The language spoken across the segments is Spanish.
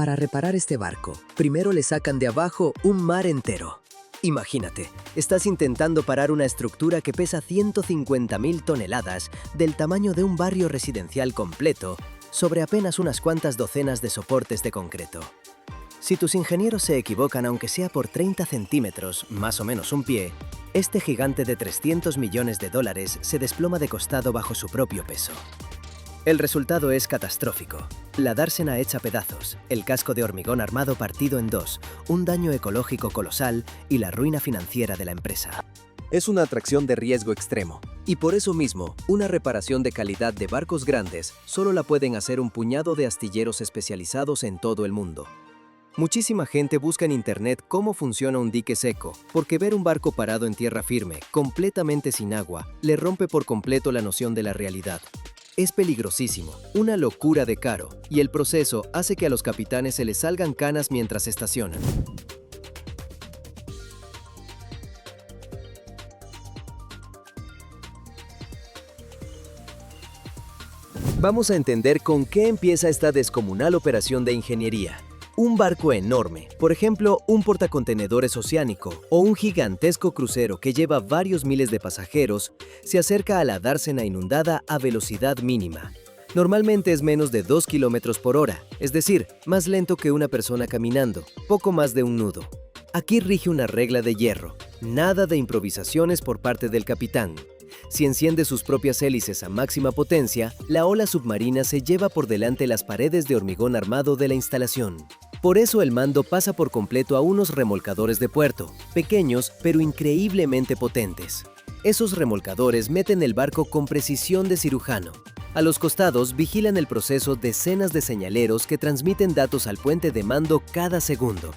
Para reparar este barco, primero le sacan de abajo un mar entero. Imagínate, estás intentando parar una estructura que pesa 150.000 toneladas, del tamaño de un barrio residencial completo, sobre apenas unas cuantas docenas de soportes de concreto. Si tus ingenieros se equivocan aunque sea por 30 centímetros, más o menos un pie, este gigante de 300 millones de dólares se desploma de costado bajo su propio peso. El resultado es catastrófico. La dársena hecha pedazos, el casco de hormigón armado partido en dos, un daño ecológico colosal y la ruina financiera de la empresa. Es una atracción de riesgo extremo, y por eso mismo, una reparación de calidad de barcos grandes solo la pueden hacer un puñado de astilleros especializados en todo el mundo. Muchísima gente busca en internet cómo funciona un dique seco, porque ver un barco parado en tierra firme, completamente sin agua, le rompe por completo la noción de la realidad. Es peligrosísimo, una locura de caro, y el proceso hace que a los capitanes se les salgan canas mientras estacionan. Vamos a entender con qué empieza esta descomunal operación de ingeniería. Un barco enorme, por ejemplo, un portacontenedores oceánico o un gigantesco crucero que lleva varios miles de pasajeros, se acerca a la dársena inundada a velocidad mínima. Normalmente es menos de 2 kilómetros por hora, es decir, más lento que una persona caminando, poco más de un nudo. Aquí rige una regla de hierro, nada de improvisaciones por parte del capitán. Si enciende sus propias hélices a máxima potencia, la ola submarina se lleva por delante las paredes de hormigón armado de la instalación. Por eso el mando pasa por completo a unos remolcadores de puerto, pequeños pero increíblemente potentes. Esos remolcadores meten el barco con precisión de cirujano. A los costados vigilan el proceso decenas de señaleros que transmiten datos al puente de mando cada segundo.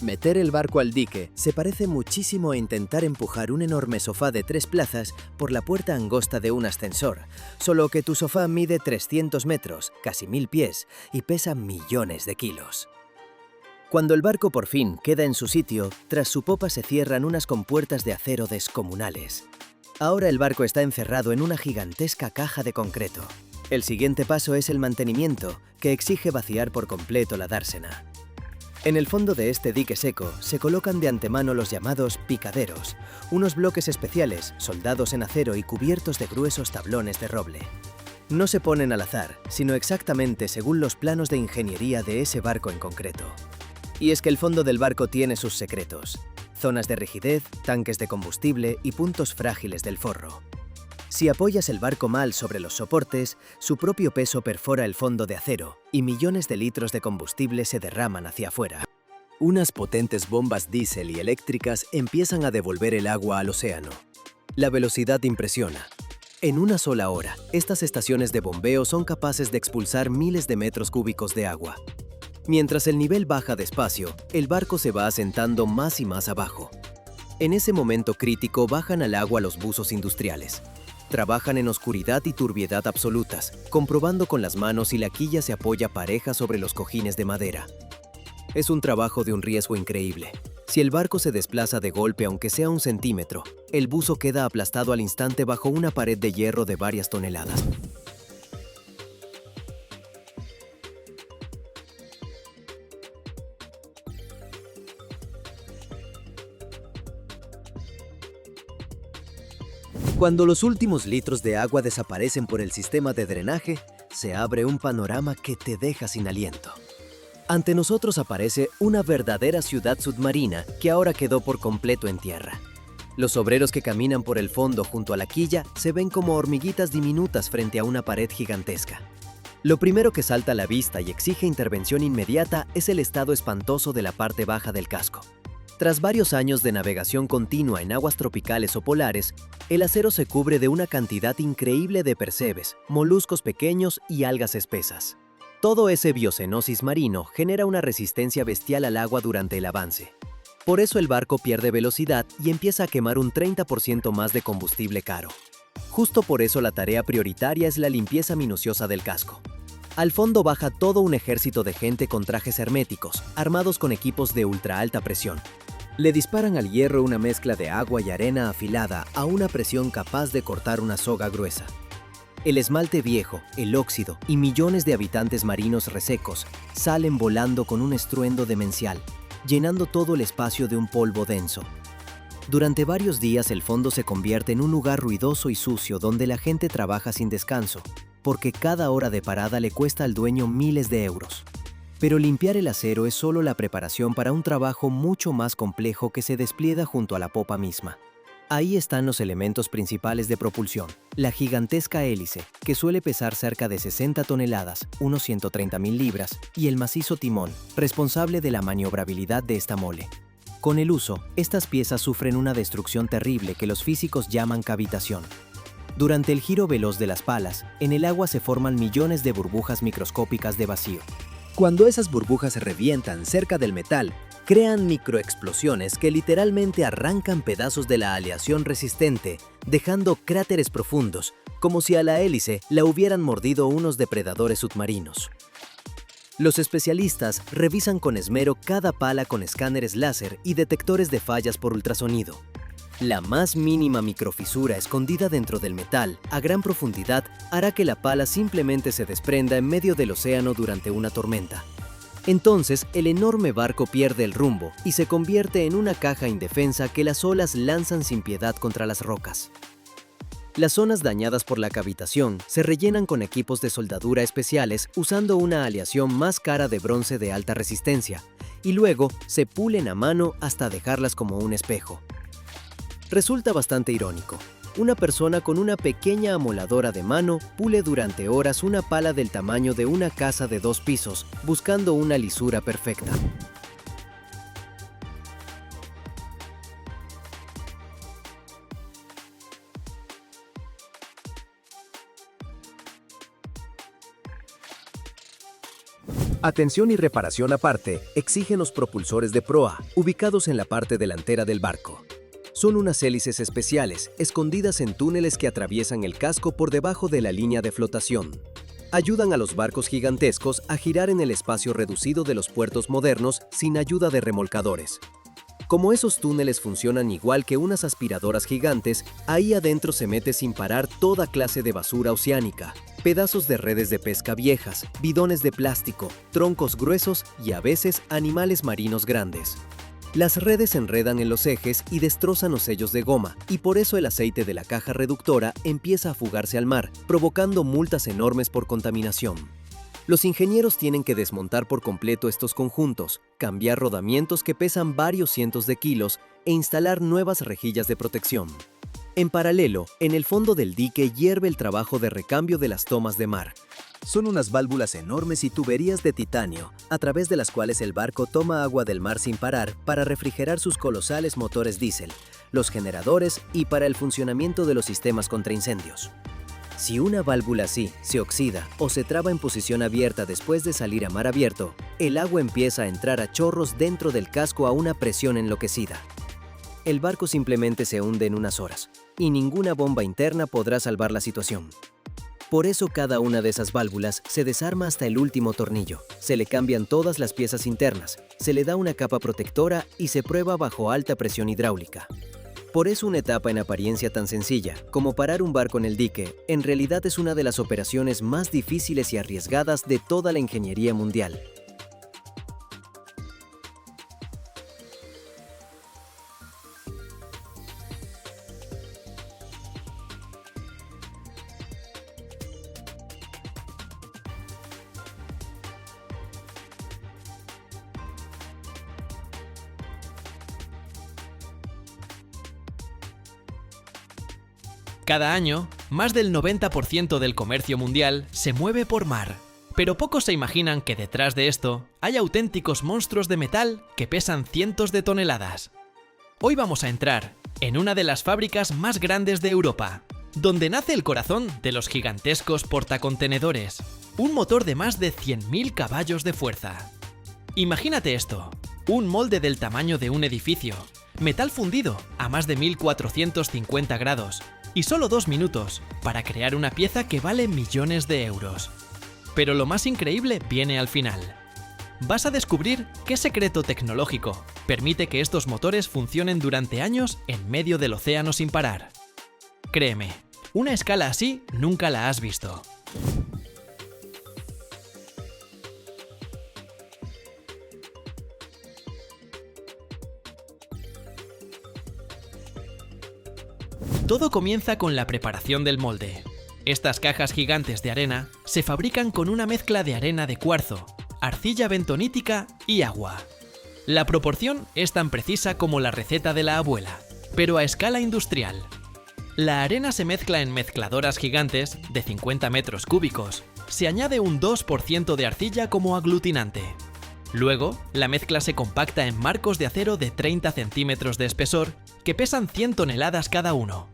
Meter el barco al dique se parece muchísimo a intentar empujar un enorme sofá de 3 plazas por la puerta angosta de un ascensor, solo que tu sofá mide 300 metros, casi 1000 pies, y pesa millones de kilos. Cuando el barco por fin queda en su sitio, tras su popa se cierran unas compuertas de acero descomunales. Ahora el barco está encerrado en una gigantesca caja de concreto. El siguiente paso es el mantenimiento, que exige vaciar por completo la dársena. En el fondo de este dique seco se colocan de antemano los llamados picaderos, unos bloques especiales, soldados en acero y cubiertos de gruesos tablones de roble. No se ponen al azar, sino exactamente según los planos de ingeniería de ese barco en concreto. Y es que el fondo del barco tiene sus secretos: zonas de rigidez, tanques de combustible y puntos frágiles del forro. Si apoyas el barco mal sobre los soportes, su propio peso perfora el fondo de acero y millones de litros de combustible se derraman hacia afuera. Unas potentes bombas diésel y eléctricas empiezan a devolver el agua al océano. La velocidad impresiona. En una sola hora, estas estaciones de bombeo son capaces de expulsar miles de metros cúbicos de agua. Mientras el nivel baja despacio, el barco se va asentando más y más abajo. En ese momento crítico bajan al agua los buzos industriales. Trabajan en oscuridad y turbiedad absolutas, comprobando con las manos si la quilla se apoya pareja sobre los cojines de madera. Es un trabajo de un riesgo increíble. Si el barco se desplaza de golpe aunque sea 1 centímetro, el buzo queda aplastado al instante bajo una pared de hierro de varias toneladas. Cuando los últimos litros de agua desaparecen por el sistema de drenaje, se abre un panorama que te deja sin aliento. Ante nosotros aparece una verdadera ciudad submarina que ahora quedó por completo en tierra. Los obreros que caminan por el fondo junto a la quilla se ven como hormiguitas diminutas frente a una pared gigantesca. Lo primero que salta a la vista y exige intervención inmediata es el estado espantoso de la parte baja del casco. Tras varios años de navegación continua en aguas tropicales o polares, el acero se cubre de una cantidad increíble de percebes, moluscos pequeños y algas espesas. Todo ese biocenosis marino genera una resistencia bestial al agua durante el avance. Por eso el barco pierde velocidad y empieza a quemar un 30% más de combustible caro. Justo por eso la tarea prioritaria es la limpieza minuciosa del casco. Al fondo baja todo un ejército de gente con trajes herméticos, armados con equipos de ultra alta presión. Le disparan al hierro una mezcla de agua y arena afilada a una presión capaz de cortar una soga gruesa. El esmalte viejo, el óxido y millones de habitantes marinos resecos salen volando con un estruendo demencial, llenando todo el espacio de un polvo denso. Durante varios días el fondo se convierte en un lugar ruidoso y sucio donde la gente trabaja sin descanso, porque cada hora de parada le cuesta al dueño miles de euros. Pero limpiar el acero es solo la preparación para un trabajo mucho más complejo que se despliega junto a la popa misma. Ahí están los elementos principales de propulsión. La gigantesca hélice, que suele pesar cerca de 60 toneladas, unos 130.000 libras, y el macizo timón, responsable de la maniobrabilidad de esta mole. Con el uso, estas piezas sufren una destrucción terrible que los físicos llaman cavitación. Durante el giro veloz de las palas, en el agua se forman millones de burbujas microscópicas de vacío. Cuando esas burbujas se revientan cerca del metal, crean microexplosiones que literalmente arrancan pedazos de la aleación resistente, dejando cráteres profundos, como si a la hélice la hubieran mordido unos depredadores submarinos. Los especialistas revisan con esmero cada pala con escáneres láser y detectores de fallas por ultrasonido. La más mínima microfisura escondida dentro del metal, a gran profundidad, hará que la pala simplemente se desprenda en medio del océano durante una tormenta. Entonces, el enorme barco pierde el rumbo y se convierte en una caja indefensa que las olas lanzan sin piedad contra las rocas. Las zonas dañadas por la cavitación se rellenan con equipos de soldadura especiales usando una aleación más cara de bronce de alta resistencia, y luego se pulen a mano hasta dejarlas como un espejo. Resulta bastante irónico. Una persona con una pequeña amoladora de mano pule durante horas una pala del tamaño de una casa de 2 pisos, buscando una lisura perfecta. Atención y reparación aparte exigen los propulsores de proa, ubicados en la parte delantera del barco. Son unas hélices especiales, escondidas en túneles que atraviesan el casco por debajo de la línea de flotación. Ayudan a los barcos gigantescos a girar en el espacio reducido de los puertos modernos sin ayuda de remolcadores. Como esos túneles funcionan igual que unas aspiradoras gigantes, ahí adentro se mete sin parar toda clase de basura oceánica, pedazos de redes de pesca viejas, bidones de plástico, troncos gruesos y a veces animales marinos grandes. Las redes se enredan en los ejes y destrozan los sellos de goma, y por eso el aceite de la caja reductora empieza a fugarse al mar, provocando multas enormes por contaminación. Los ingenieros tienen que desmontar por completo estos conjuntos, cambiar rodamientos que pesan varios cientos de kilos e instalar nuevas rejillas de protección. En paralelo, en el fondo del dique hierve el trabajo de recambio de las tomas de mar. Son unas válvulas enormes y tuberías de titanio, a través de las cuales el barco toma agua del mar sin parar para refrigerar sus colosales motores diésel, los generadores y para el funcionamiento de los sistemas contra incendios. Si una válvula así se oxida o se traba en posición abierta después de salir a mar abierto, el agua empieza a entrar a chorros dentro del casco a una presión enloquecida. El barco simplemente se hunde en unas horas, y ninguna bomba interna podrá salvar la situación. Por eso cada una de esas válvulas se desarma hasta el último tornillo, se le cambian todas las piezas internas, se le da una capa protectora y se prueba bajo alta presión hidráulica. Por eso una etapa en apariencia tan sencilla como parar un barco en el dique, en realidad es una de las operaciones más difíciles y arriesgadas de toda la ingeniería mundial. Cada año, más del 90% del comercio mundial se mueve por mar. Pero pocos se imaginan que detrás de esto hay auténticos monstruos de metal que pesan cientos de toneladas. Hoy vamos a entrar en una de las fábricas más grandes de Europa, donde nace el corazón de los gigantescos portacontenedores, un motor de más de 100.000 caballos de fuerza. Imagínate esto, un molde del tamaño de un edificio, metal fundido a más de 1450 grados, y solo 2 minutos para crear una pieza que vale millones de euros. Pero lo más increíble viene al final. Vas a descubrir qué secreto tecnológico permite que estos motores funcionen durante años en medio del océano sin parar. Créeme, Una escala así nunca la has visto. Todo comienza con la preparación del molde. Estas cajas gigantes de arena se fabrican con una mezcla de arena de cuarzo, arcilla bentonítica y agua. La proporción es tan precisa como la receta de la abuela, pero a escala industrial. La arena se mezcla en mezcladoras gigantes de 50 metros cúbicos. Se añade un 2% de arcilla como aglutinante. Luego, la mezcla se compacta en marcos de acero de 30 centímetros de espesor que pesan 100 toneladas cada uno.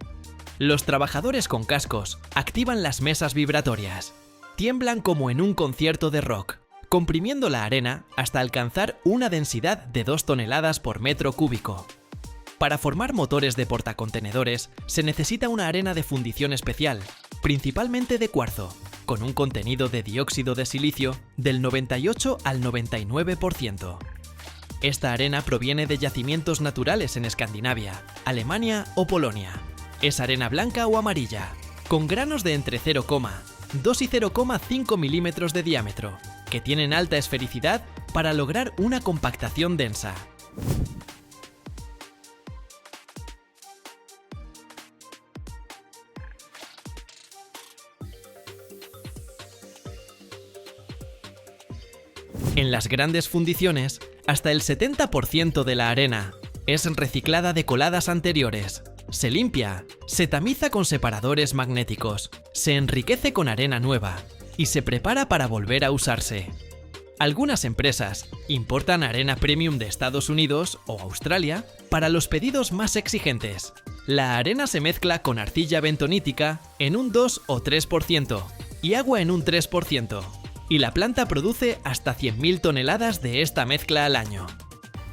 Los trabajadores con cascos activan las mesas vibratorias. Tiemblan como en un concierto de rock, comprimiendo la arena hasta alcanzar una densidad de 2 toneladas por metro cúbico. Para formar motores de portacontenedores se necesita una arena de fundición especial, principalmente de cuarzo, con un contenido de dióxido de silicio del 98 al 99%. Esta arena proviene de yacimientos naturales en Escandinavia, Alemania o Polonia. Es arena blanca o amarilla, con granos de entre 0,2 y 0,5 milímetros de diámetro, que tienen alta esfericidad para lograr una compactación densa. En las grandes fundiciones, hasta el 70% de la arena es reciclada de coladas anteriores. Se limpia, se tamiza con separadores magnéticos, se enriquece con arena nueva y se prepara para volver a usarse. Algunas empresas importan arena premium de Estados Unidos o Australia para los pedidos más exigentes. La arena se mezcla con arcilla bentonítica en un 2 o 3% y agua en un 3%, y la planta produce hasta 100.000 toneladas de esta mezcla al año.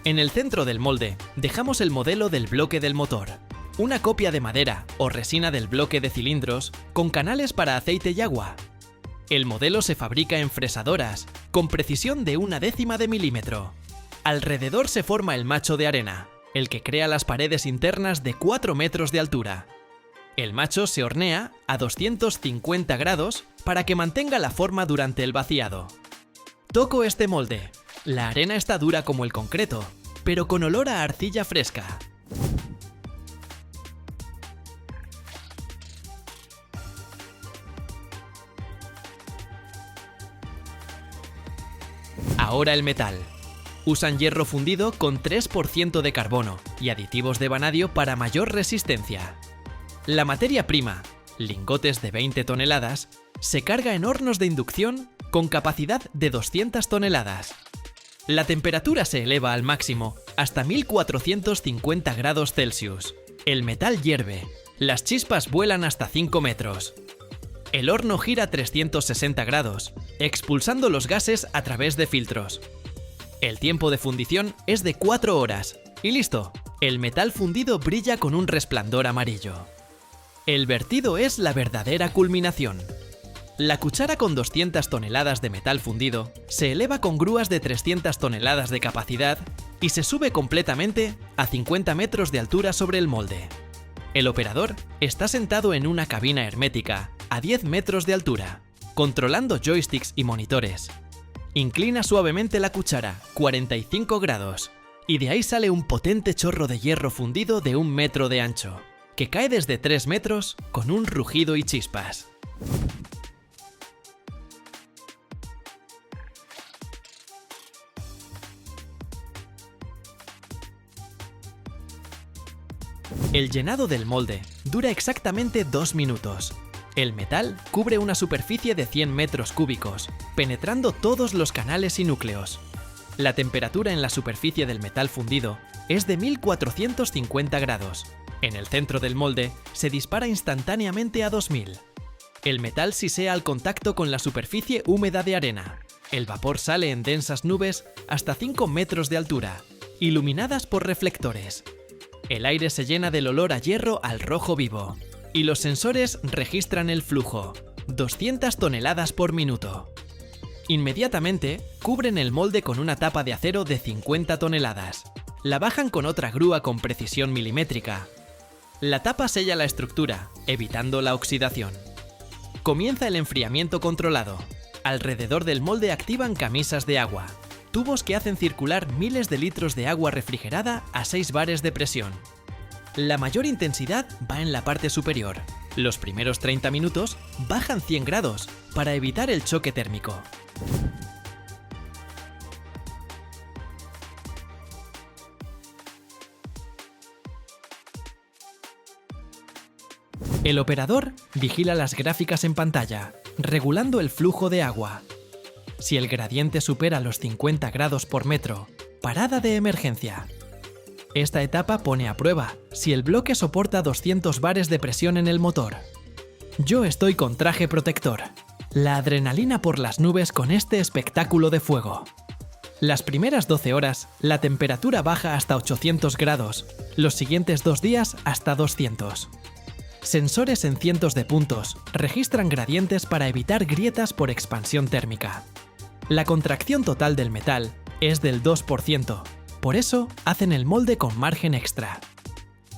En el centro del molde dejamos el modelo del bloque del motor, una copia de madera o resina del bloque de cilindros con canales para aceite y agua. El modelo se fabrica en fresadoras, con precisión de 1/10 de milímetro. Alrededor se forma el macho de arena, el que crea las paredes internas de 4 metros de altura. El macho se hornea a 250 grados para que mantenga la forma durante el vaciado. Toco este molde. La arena está dura como el concreto, pero con olor a arcilla fresca. Ahora el metal. Usan hierro fundido con 3% de carbono y aditivos de vanadio para mayor resistencia. La materia prima, lingotes de 20 toneladas, se carga en hornos de inducción con capacidad de 200 toneladas. La temperatura se eleva al máximo, hasta 1450 grados Celsius. El metal hierve, las chispas vuelan hasta 5 metros. El horno gira a 360 grados, expulsando los gases a través de filtros. El tiempo de fundición es de 4 horas, y listo, el metal fundido brilla con un resplandor amarillo. El vertido es la verdadera culminación. La cuchara con 200 toneladas de metal fundido se eleva con grúas de 300 toneladas de capacidad y se sube completamente a 50 metros de altura sobre el molde. El operador está sentado en una cabina hermética a 10 metros de altura, controlando joysticks y monitores. Inclina suavemente la cuchara 45 grados y de ahí sale un potente chorro de hierro fundido de 1 metro de ancho, que cae desde 3 metros con un rugido y chispas. El llenado del molde dura exactamente 2 minutos. El metal cubre una superficie de 100 metros cúbicos, penetrando todos los canales y núcleos. La temperatura en la superficie del metal fundido es de 1450 grados. En el centro del molde se dispara instantáneamente a 2000. El metal sisea al contacto con la superficie húmeda de arena. El vapor sale en densas nubes hasta 5 metros de altura, iluminadas por reflectores. El aire se llena del olor a hierro al rojo vivo, y los sensores registran el flujo, 200 toneladas por minuto. Inmediatamente, cubren el molde con una tapa de acero de 50 toneladas. La bajan con otra grúa con precisión milimétrica. La tapa sella la estructura evitando la oxidación. Comienza el enfriamiento controlado. Alrededor del molde activan camisas de agua, tubos que hacen circular miles de litros de agua refrigerada a 6 bares de presión. La mayor intensidad va en la parte superior. Los primeros 30 minutos bajan 100 grados para evitar el choque térmico. El operador vigila las gráficas en pantalla, regulando el flujo de agua. Si el gradiente supera los 50 grados por metro, parada de emergencia. Esta etapa pone a prueba si el bloque soporta 200 bares de presión en el motor. Yo estoy con traje protector. La adrenalina por las nubes con este espectáculo de fuego. Las primeras 12 horas, la temperatura baja hasta 800 grados, los siguientes 2 días hasta 200. Sensores en cientos de puntos registran gradientes para evitar grietas por expansión térmica. La contracción total del metal es del 2%, por eso hacen el molde con margen extra.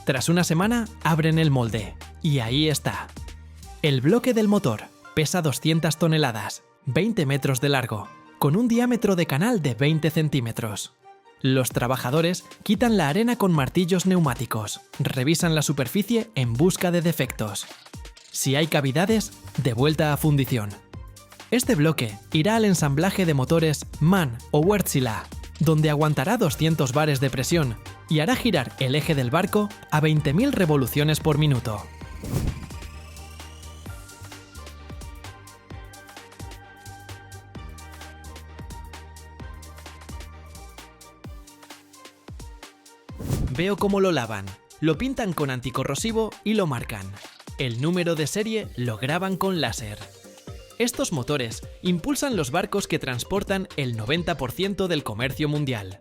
Tras una semana, abren el molde, y ahí está. El bloque del motor pesa 200 toneladas, 20 metros de largo, con un diámetro de canal de 20 centímetros. Los trabajadores quitan la arena con martillos neumáticos, revisan la superficie en busca de defectos. Si hay cavidades, de vuelta a fundición. Este bloque irá al ensamblaje de motores MAN o Wärtsilä, donde aguantará 200 bares de presión y hará girar el eje del barco a 20.000 revoluciones por minuto. Veo cómo lo lavan, lo pintan con anticorrosivo y lo marcan. El número de serie lo graban con láser. Estos motores impulsan los barcos que transportan el 90% del comercio mundial.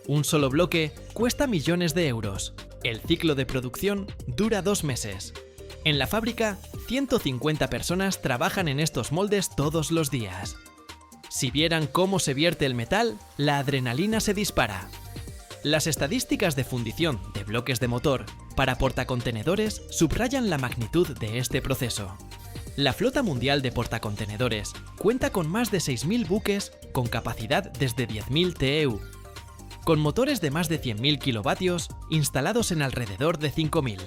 Un solo bloque cuesta millones de euros. El ciclo de producción dura 2 meses. En la fábrica, 150 personas trabajan en estos moldes todos los días. Si vieran cómo se vierte el metal, la adrenalina se dispara. Las estadísticas de fundición de bloques de motor para portacontenedores subrayan la magnitud de este proceso. La flota mundial de portacontenedores cuenta con más de 6.000 buques con capacidad desde 10.000 TEU, con motores de más de 100.000 kilovatios instalados en alrededor de 5.000.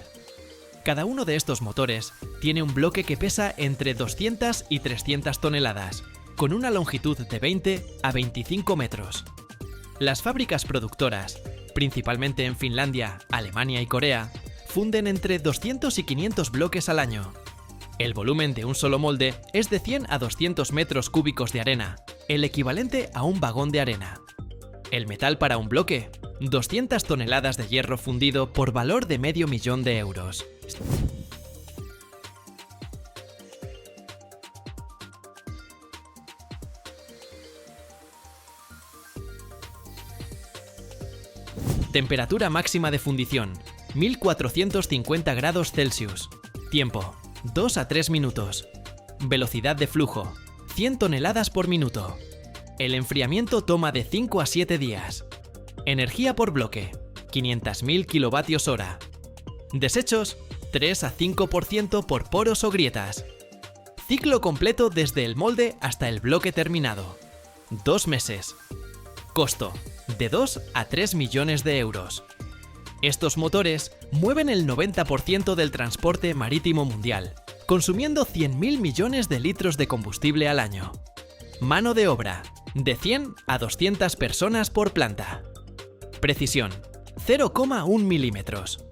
Cada uno de estos motores tiene un bloque que pesa entre 200 y 300 toneladas, con una longitud de 20 a 25 metros. Las fábricas productoras, principalmente en Finlandia, Alemania y Corea, funden entre 200 y 500 bloques al año. El volumen de un solo molde es de 100 a 200 metros cúbicos de arena, el equivalente a un vagón de arena. El metal para un bloque, 200 toneladas de hierro fundido por valor de $500.000 de euros. Temperatura máxima de fundición, 1450 grados Celsius. Tiempo, 2 a 3 minutos. Velocidad de flujo, 100 toneladas por minuto. El enfriamiento toma de 5 a 7 días. Energía por bloque, 500.000 kilovatios hora. Desechos, 3 a 5% por poros o grietas. Ciclo completo desde el molde hasta el bloque terminado. 2 meses. Costo, de 2 a 3 millones de euros. Estos motores mueven el 90% del transporte marítimo mundial, consumiendo 100.000 millones de litros de combustible al año. Mano de obra, de 100 a 200 personas por planta. Precisión, 0,1 milímetros.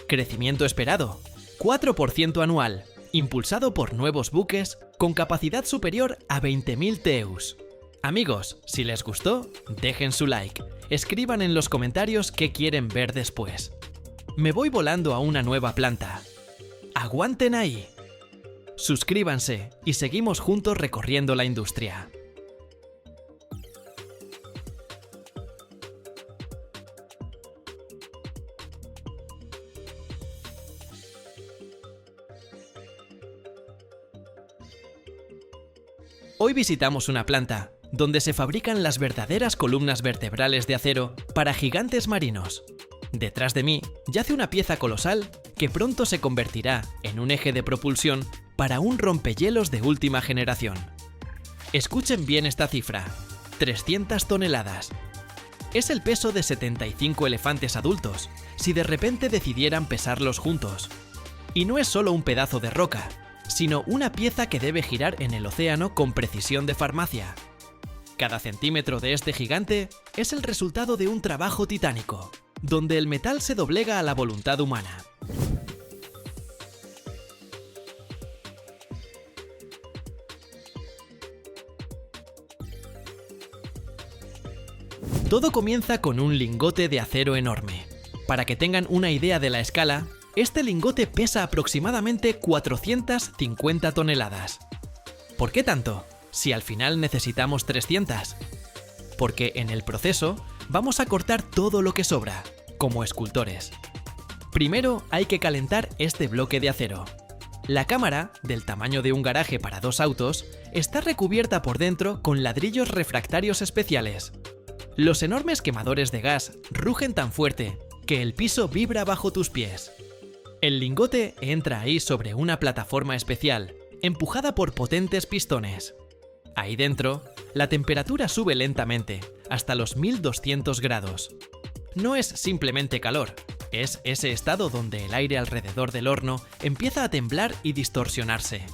Crecimiento esperado, 4% anual, impulsado por nuevos buques con capacidad superior a 20.000 TEUs. Amigos, si les gustó, dejen su like, escriban en los comentarios qué quieren ver después. Me voy volando a una nueva planta. ¡Aguanten ahí! Suscríbanse y seguimos juntos recorriendo la industria. Hoy visitamos una planta donde se fabrican las verdaderas columnas vertebrales de acero para gigantes marinos. Detrás de mí yace una pieza colosal que pronto se convertirá en un eje de propulsión para un rompehielos de última generación. Escuchen bien esta cifra: 300 toneladas. Es el peso de 75 elefantes adultos, si de repente decidieran pesarlos juntos. Y no es solo un pedazo de roca, sino una pieza que debe girar en el océano con precisión de farmacia. Cada centímetro de este gigante es el resultado de un trabajo titánico, donde el metal se doblega a la voluntad humana. Todo comienza con un lingote de acero enorme. Para que tengan una idea de la escala, este lingote pesa aproximadamente 450 toneladas. ¿Por qué tanto, si al final necesitamos 300? Porque en el proceso vamos a cortar todo lo que sobra, como escultores. Primero hay que calentar este bloque de acero. La cámara, del tamaño de un garaje para 2 autos, está recubierta por dentro con ladrillos refractarios especiales. Los enormes quemadores de gas rugen tan fuerte que el piso vibra bajo tus pies. El lingote entra ahí sobre una plataforma especial, empujada por potentes pistones. Ahí dentro, la temperatura sube lentamente, hasta los 1200 grados. No es simplemente calor, es ese estado donde el aire alrededor del horno empieza a temblar y distorsionarse.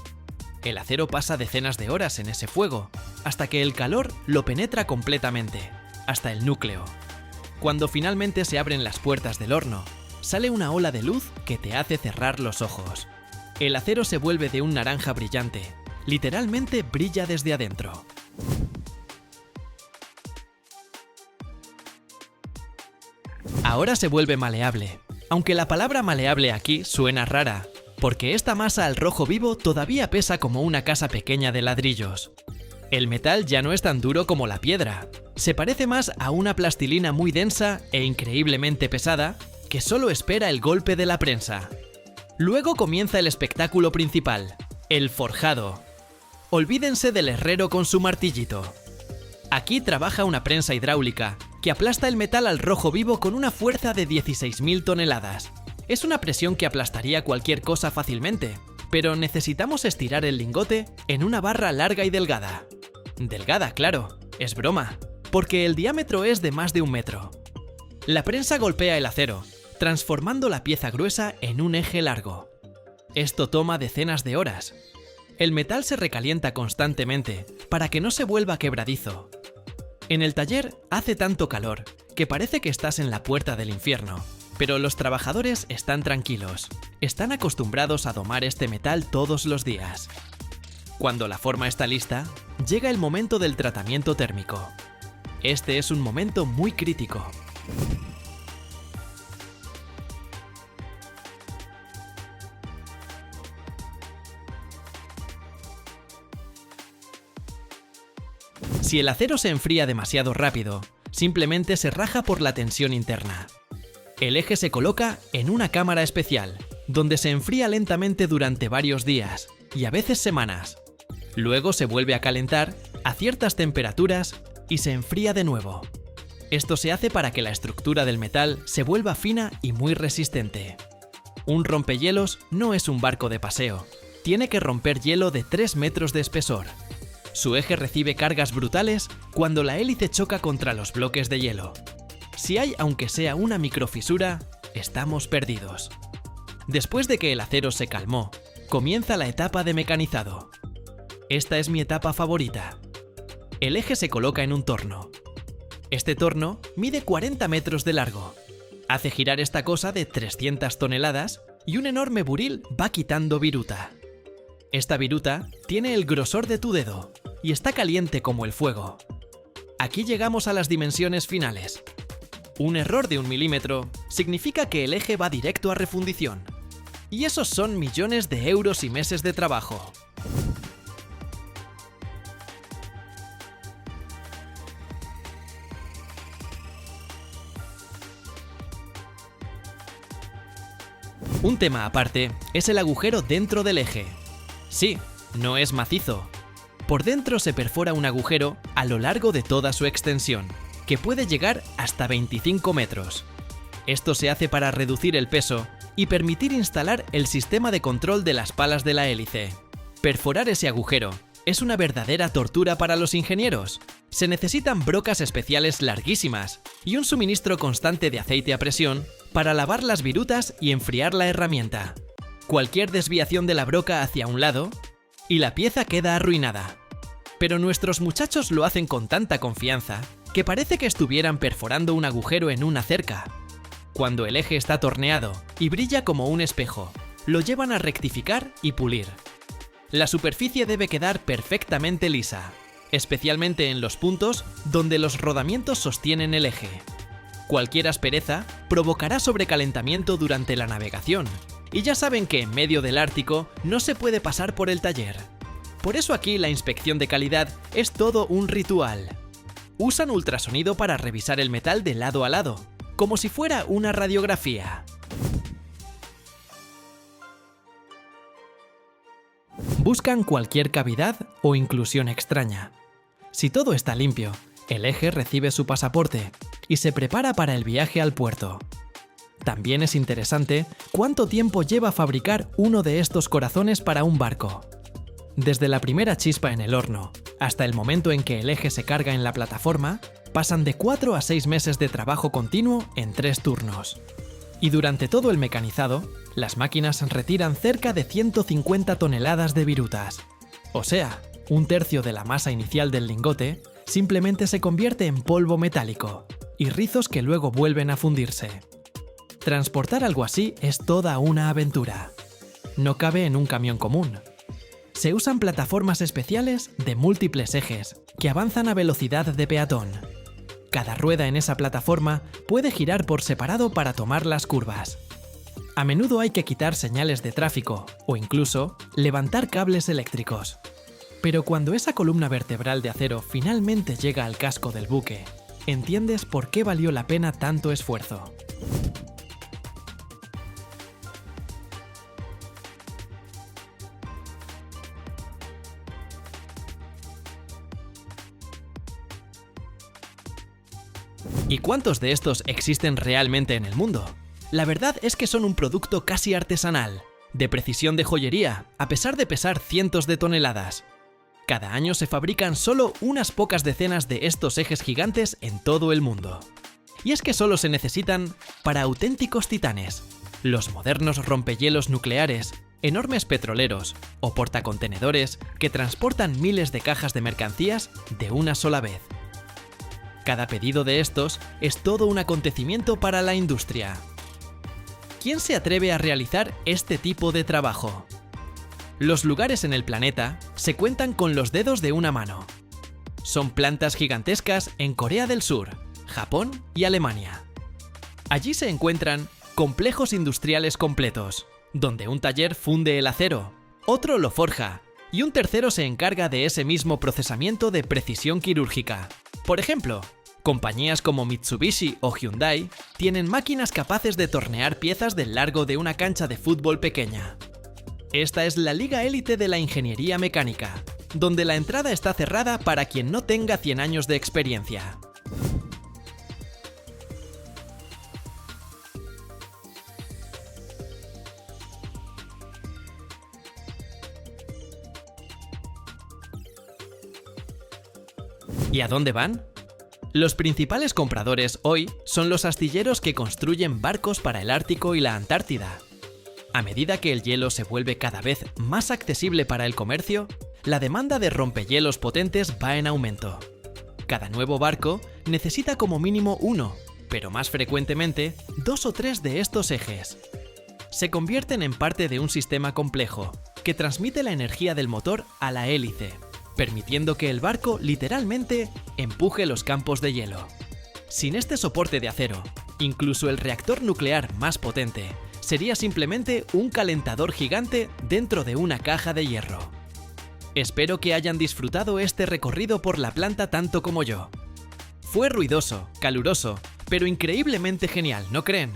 El acero pasa decenas de horas en ese fuego, hasta que el calor lo penetra completamente, hasta el núcleo. Cuando finalmente se abren las puertas del horno, sale una ola de luz que te hace cerrar los ojos. El acero se vuelve de un naranja brillante, literalmente brilla desde adentro. Ahora se vuelve maleable, aunque la palabra maleable aquí suena rara, porque esta masa al rojo vivo todavía pesa como una casa pequeña de ladrillos. El metal ya no es tan duro como la piedra, se parece más a una plastilina muy densa e increíblemente pesada que solo espera el golpe de la prensa. Luego comienza el espectáculo principal, el forjado. Olvídense del herrero con su martillito. Aquí trabaja una prensa hidráulica que aplasta el metal al rojo vivo con una fuerza de 16.000 toneladas. Es una presión que aplastaría cualquier cosa fácilmente, pero necesitamos estirar el lingote en una barra larga y delgada. Delgada, claro, es broma, porque el diámetro es de más de 1 metro. La prensa golpea el acero, transformando la pieza gruesa en un eje largo. Esto toma decenas de horas. El metal se recalienta constantemente para que no se vuelva quebradizo. En el taller hace tanto calor que parece que estás en la puerta del infierno, pero los trabajadores están tranquilos. Están acostumbrados a domar este metal todos los días. Cuando la forma está lista, llega el momento del tratamiento térmico. Este es un momento muy crítico. Si el acero se enfría demasiado rápido, simplemente se raja por la tensión interna. El eje se coloca en una cámara especial, donde se enfría lentamente durante varios días, y a veces semanas. Luego se vuelve a calentar a ciertas temperaturas y se enfría de nuevo. Esto se hace para que la estructura del metal se vuelva fina y muy resistente. Un rompehielos no es un barco de paseo, tiene que romper hielo de 3 metros de espesor. Su eje recibe cargas brutales cuando la hélice choca contra los bloques de hielo. Si hay aunque sea una microfisura, estamos perdidos. Después de que el acero se calmó, comienza la etapa de mecanizado. Esta es mi etapa favorita. El eje se coloca en un torno. Este torno mide 40 metros de largo. Hace girar esta cosa de 300 toneladas y un enorme buril va quitando viruta. Esta viruta tiene el grosor de tu dedo y está caliente como el fuego. Aquí llegamos a las dimensiones finales. Un error de 1 milímetro significa que el eje va directo a refundición. Y esos son millones de euros y meses de trabajo. Un tema aparte es el agujero dentro del eje. Sí, no es macizo. Por dentro se perfora un agujero a lo largo de toda su extensión, que puede llegar hasta 25 metros. Esto se hace para reducir el peso y permitir instalar el sistema de control de las palas de la hélice. Perforar ese agujero es una verdadera tortura para los ingenieros. Se necesitan brocas especiales larguísimas y un suministro constante de aceite a presión para lavar las virutas y enfriar la herramienta. Cualquier desviación de la broca hacia un lado y la pieza queda arruinada. Pero nuestros muchachos lo hacen con tanta confianza que parece que estuvieran perforando un agujero en una cerca. Cuando el eje está torneado y brilla como un espejo, lo llevan a rectificar y pulir. La superficie debe quedar perfectamente lisa, especialmente en los puntos donde los rodamientos sostienen el eje. Cualquier aspereza provocará sobrecalentamiento durante la navegación, y ya saben que en medio del Ártico no se puede pasar por el taller. Por eso aquí la inspección de calidad es todo un ritual. Usan ultrasonido para revisar el metal de lado a lado, como si fuera una radiografía. Buscan cualquier cavidad o inclusión extraña. Si todo está limpio, el eje recibe su pasaporte y se prepara para el viaje al puerto. También es interesante cuánto tiempo lleva fabricar uno de estos corazones para un barco. Desde la primera chispa en el horno hasta el momento en que el eje se carga en la plataforma, pasan de 4 a 6 meses de trabajo continuo en 3 turnos. Y durante todo el mecanizado, las máquinas retiran cerca de 150 toneladas de virutas. O sea, un tercio de la masa inicial del lingote simplemente se convierte en polvo metálico y rizos que luego vuelven a fundirse. Transportar algo así es toda una aventura. No cabe en un camión común. Se usan plataformas especiales de múltiples ejes que avanzan a velocidad de peatón. Cada rueda en esa plataforma puede girar por separado para tomar las curvas. A menudo hay que quitar señales de tráfico o incluso levantar cables eléctricos. Pero cuando esa columna vertebral de acero finalmente llega al casco del buque, entiendes por qué valió la pena tanto esfuerzo. ¿Y cuántos de estos existen realmente en el mundo? La verdad es que son un producto casi artesanal, de precisión de joyería, a pesar de pesar cientos de toneladas. Cada año se fabrican solo unas pocas decenas de estos ejes gigantes en todo el mundo. Y es que solo se necesitan para auténticos titanes, los modernos rompehielos nucleares, enormes petroleros o portacontenedores que transportan miles de cajas de mercancías de una sola vez. Cada pedido de estos es todo un acontecimiento para la industria. ¿Quién se atreve a realizar este tipo de trabajo? Los lugares en el planeta se cuentan con los dedos de una mano. Son plantas gigantescas en Corea del Sur, Japón y Alemania. Allí se encuentran complejos industriales completos, donde un taller funde el acero, otro lo forja y un tercero se encarga de ese mismo procesamiento de precisión quirúrgica. Por ejemplo, compañías como Mitsubishi o Hyundai tienen máquinas capaces de tornear piezas del largo de una cancha de fútbol pequeña. Esta es la liga élite de la ingeniería mecánica, donde la entrada está cerrada para quien no tenga 100 años de experiencia. ¿Y a dónde van? Los principales compradores hoy son los astilleros que construyen barcos para el Ártico y la Antártida. A medida que el hielo se vuelve cada vez más accesible para el comercio, la demanda de rompehielos potentes va en aumento. Cada nuevo barco necesita como mínimo uno, pero más frecuentemente 2 o 3 de estos ejes. Se convierten en parte de un sistema complejo que transmite la energía del motor a la hélice, permitiendo que el barco literalmente empuje los campos de hielo. Sin este soporte de acero, incluso el reactor nuclear más potente sería simplemente un calentador gigante dentro de una caja de hierro. Espero que hayan disfrutado este recorrido por la planta tanto como yo. Fue ruidoso, caluroso, pero increíblemente genial, ¿no creen?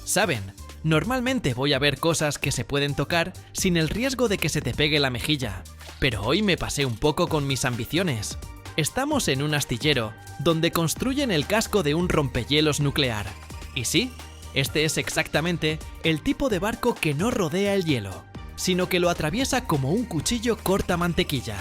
Saben, Normalmente voy a ver cosas que se pueden tocar sin el riesgo de que se te pegue la mejilla, pero hoy me pasé un poco con mis ambiciones. Estamos en un astillero, donde construyen el casco de un rompehielos nuclear. Y sí, este es exactamente el tipo de barco que no rodea el hielo, sino que lo atraviesa como un cuchillo corta mantequilla.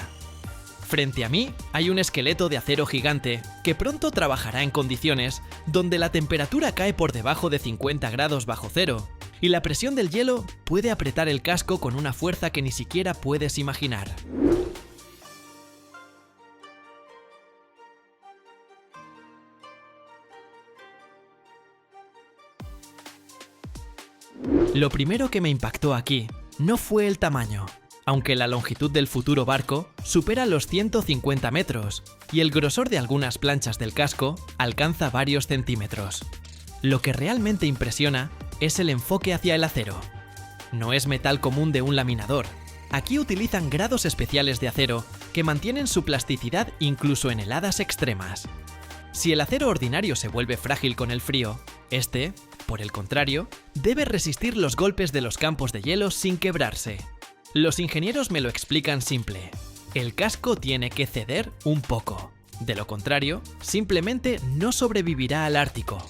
Frente a mí hay un esqueleto de acero gigante que pronto trabajará en condiciones donde la temperatura cae por debajo de 50 grados bajo cero y la presión del hielo puede apretar el casco con una fuerza que ni siquiera puedes imaginar. Lo primero que me impactó aquí no fue el tamaño, aunque la longitud del futuro barco supera los 150 metros y el grosor de algunas planchas del casco alcanza varios centímetros. Lo que realmente impresiona es el enfoque hacia el acero. No es metal común de un laminador. Aquí utilizan grados especiales de acero que mantienen su plasticidad incluso en heladas extremas. Si el acero ordinario se vuelve frágil con el frío, este, por el contrario, debe resistir los golpes de los campos de hielo sin quebrarse. Los ingenieros me lo explican simple. El casco tiene que ceder un poco. De lo contrario, simplemente no sobrevivirá al Ártico.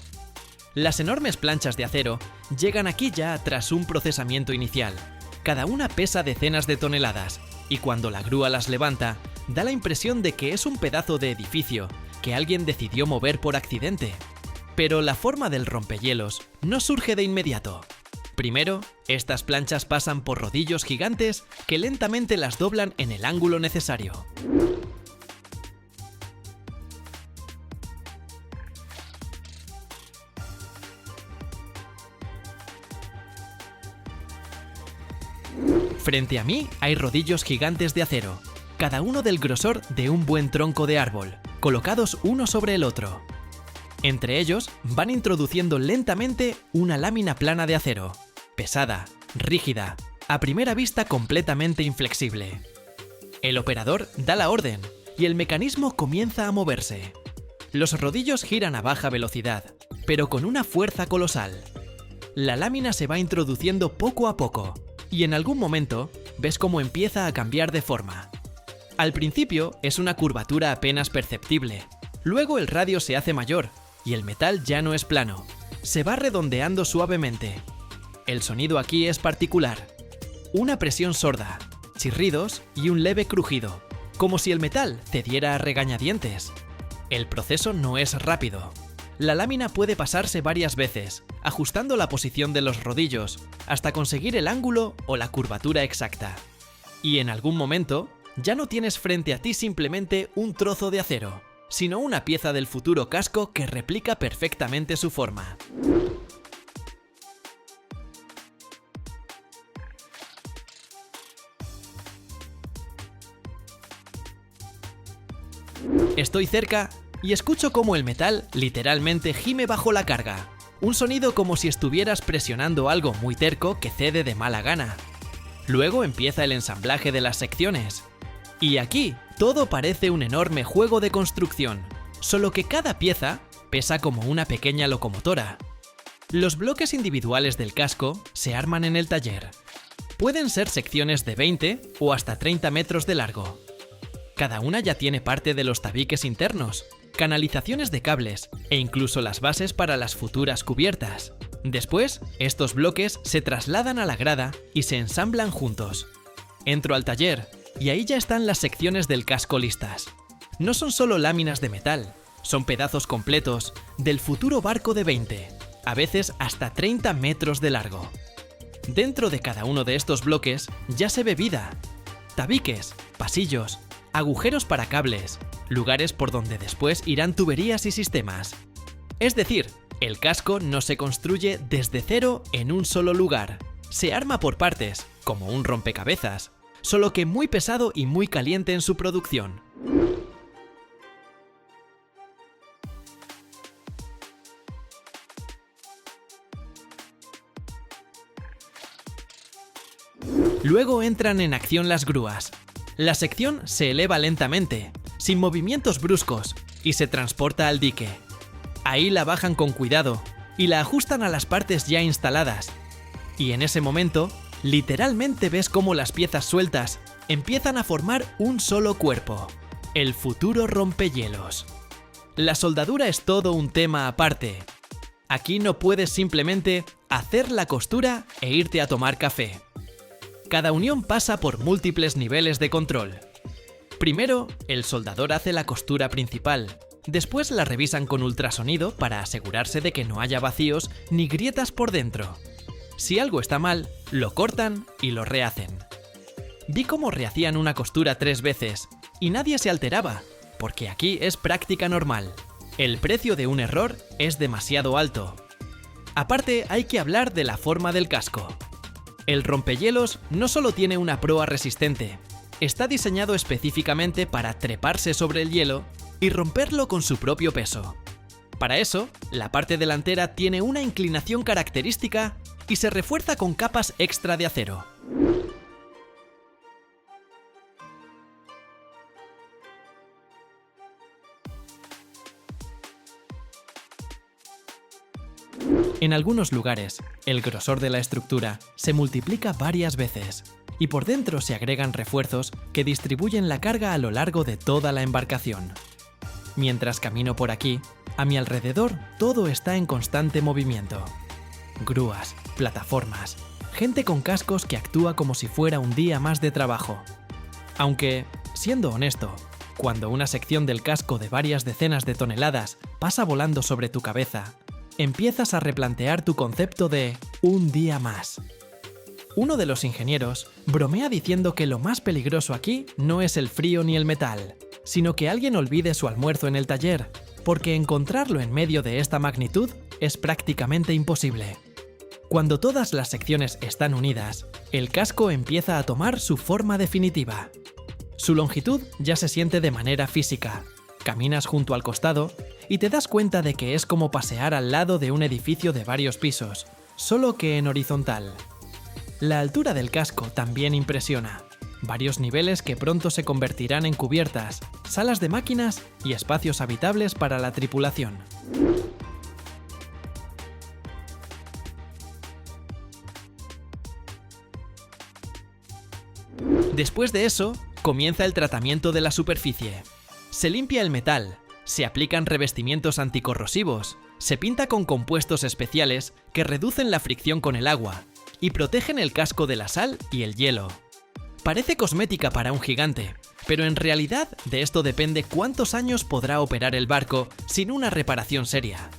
Las enormes planchas de acero llegan aquí ya tras un procesamiento inicial. Cada una pesa decenas de toneladas, y cuando la grúa las levanta, da la impresión de que es un pedazo de edificio que alguien decidió mover por accidente. Pero la forma del rompehielos no surge de inmediato. Primero, estas planchas pasan por rodillos gigantes que lentamente las doblan en el ángulo necesario. Frente a mí hay rodillos gigantes de acero, cada uno del grosor de un buen tronco de árbol, colocados uno sobre el otro. Entre ellos van introduciendo lentamente una lámina plana de acero, pesada, rígida, a primera vista completamente inflexible. El operador da la orden y el mecanismo comienza a moverse. Los rodillos giran a baja velocidad, pero con una fuerza colosal. La lámina se va introduciendo poco a poco y en algún momento ves cómo empieza a cambiar de forma. Al principio es una curvatura apenas perceptible, luego el radio se hace mayor y el metal ya no es plano, se va redondeando suavemente. El sonido aquí es particular, una presión sorda, chirridos y un leve crujido, como si el metal cediera a regañadientes. El proceso no es rápido. La lámina puede pasarse varias veces, ajustando la posición de los rodillos hasta conseguir el ángulo o la curvatura exacta. Y en algún momento, ya no tienes frente a ti simplemente un trozo de acero, sino una pieza del futuro casco que replica perfectamente su forma. Estoy cerca y escucho cómo el metal literalmente gime bajo la carga. Un sonido como si estuvieras presionando algo muy terco que cede de mala gana. Luego empieza el ensamblaje de las secciones. Y aquí todo parece un enorme juego de construcción, solo que cada pieza pesa como una pequeña locomotora. Los bloques individuales del casco se arman en el taller. Pueden ser secciones de 20 o hasta 30 metros de largo. Cada una ya tiene parte de los tabiques internos, canalizaciones de cables e incluso las bases para las futuras cubiertas. Después, estos bloques se trasladan a la grada y se ensamblan juntos. Entro al taller y ahí ya están las secciones del casco listas. No son solo láminas de metal, son pedazos completos del futuro barco de 20, a veces hasta 30 metros de largo. Dentro de cada uno de estos bloques ya se ve vida. Tabiques, pasillos, agujeros para cables, lugares por donde después irán tuberías y sistemas. Es decir, el casco no se construye desde cero en un solo lugar. Se arma por partes, como un rompecabezas, solo que muy pesado y muy caliente en su producción. Luego entran en acción las grúas. La sección se eleva lentamente, sin movimientos bruscos, y se transporta al dique. Ahí la bajan con cuidado y la ajustan a las partes ya instaladas. Y en ese momento, literalmente ves cómo las piezas sueltas empiezan a formar un solo cuerpo, el futuro rompehielos. La soldadura es todo un tema aparte. Aquí no puedes simplemente hacer la costura e irte a tomar café. Cada unión pasa por múltiples niveles de control. Primero, el soldador hace la costura principal. Después la revisan con ultrasonido para asegurarse de que no haya vacíos ni grietas por dentro. Si algo está mal, lo cortan y lo rehacen. Vi cómo rehacían una costura 3 veces y nadie se alteraba, porque aquí es práctica normal. El precio de un error es demasiado alto. Aparte, hay que hablar de la forma del casco. El rompehielos no solo tiene una proa resistente, está diseñado específicamente para treparse sobre el hielo y romperlo con su propio peso. Para eso, la parte delantera tiene una inclinación característica y se refuerza con capas extra de acero. En algunos lugares, el grosor de la estructura se multiplica varias veces y por dentro se agregan refuerzos que distribuyen la carga a lo largo de toda la embarcación. Mientras camino por aquí, a mi alrededor todo está en constante movimiento. Grúas, plataformas, gente con cascos que actúa como si fuera un día más de trabajo. Aunque, siendo honesto, cuando una sección del casco de varias decenas de toneladas pasa volando sobre tu cabeza, empiezas a replantear tu concepto de un día más. Uno de los ingenieros bromea diciendo que lo más peligroso aquí no es el frío ni el metal, sino que alguien olvide su almuerzo en el taller, porque encontrarlo en medio de esta magnitud es prácticamente imposible. Cuando todas las secciones están unidas, el casco empieza a tomar su forma definitiva. Su longitud ya se siente de manera física. Caminas junto al costado y te das cuenta de que es como pasear al lado de un edificio de varios pisos, solo que en horizontal. La altura del casco también impresiona. Varios niveles que pronto se convertirán en cubiertas, salas de máquinas y espacios habitables para la tripulación. Después de eso, comienza el tratamiento de la superficie. Se limpia el metal, se aplican revestimientos anticorrosivos, se pinta con compuestos especiales que reducen la fricción con el agua y protegen el casco de la sal y el hielo. Parece cosmética para un gigante, pero en realidad de esto depende cuántos años podrá operar el barco sin una reparación seria.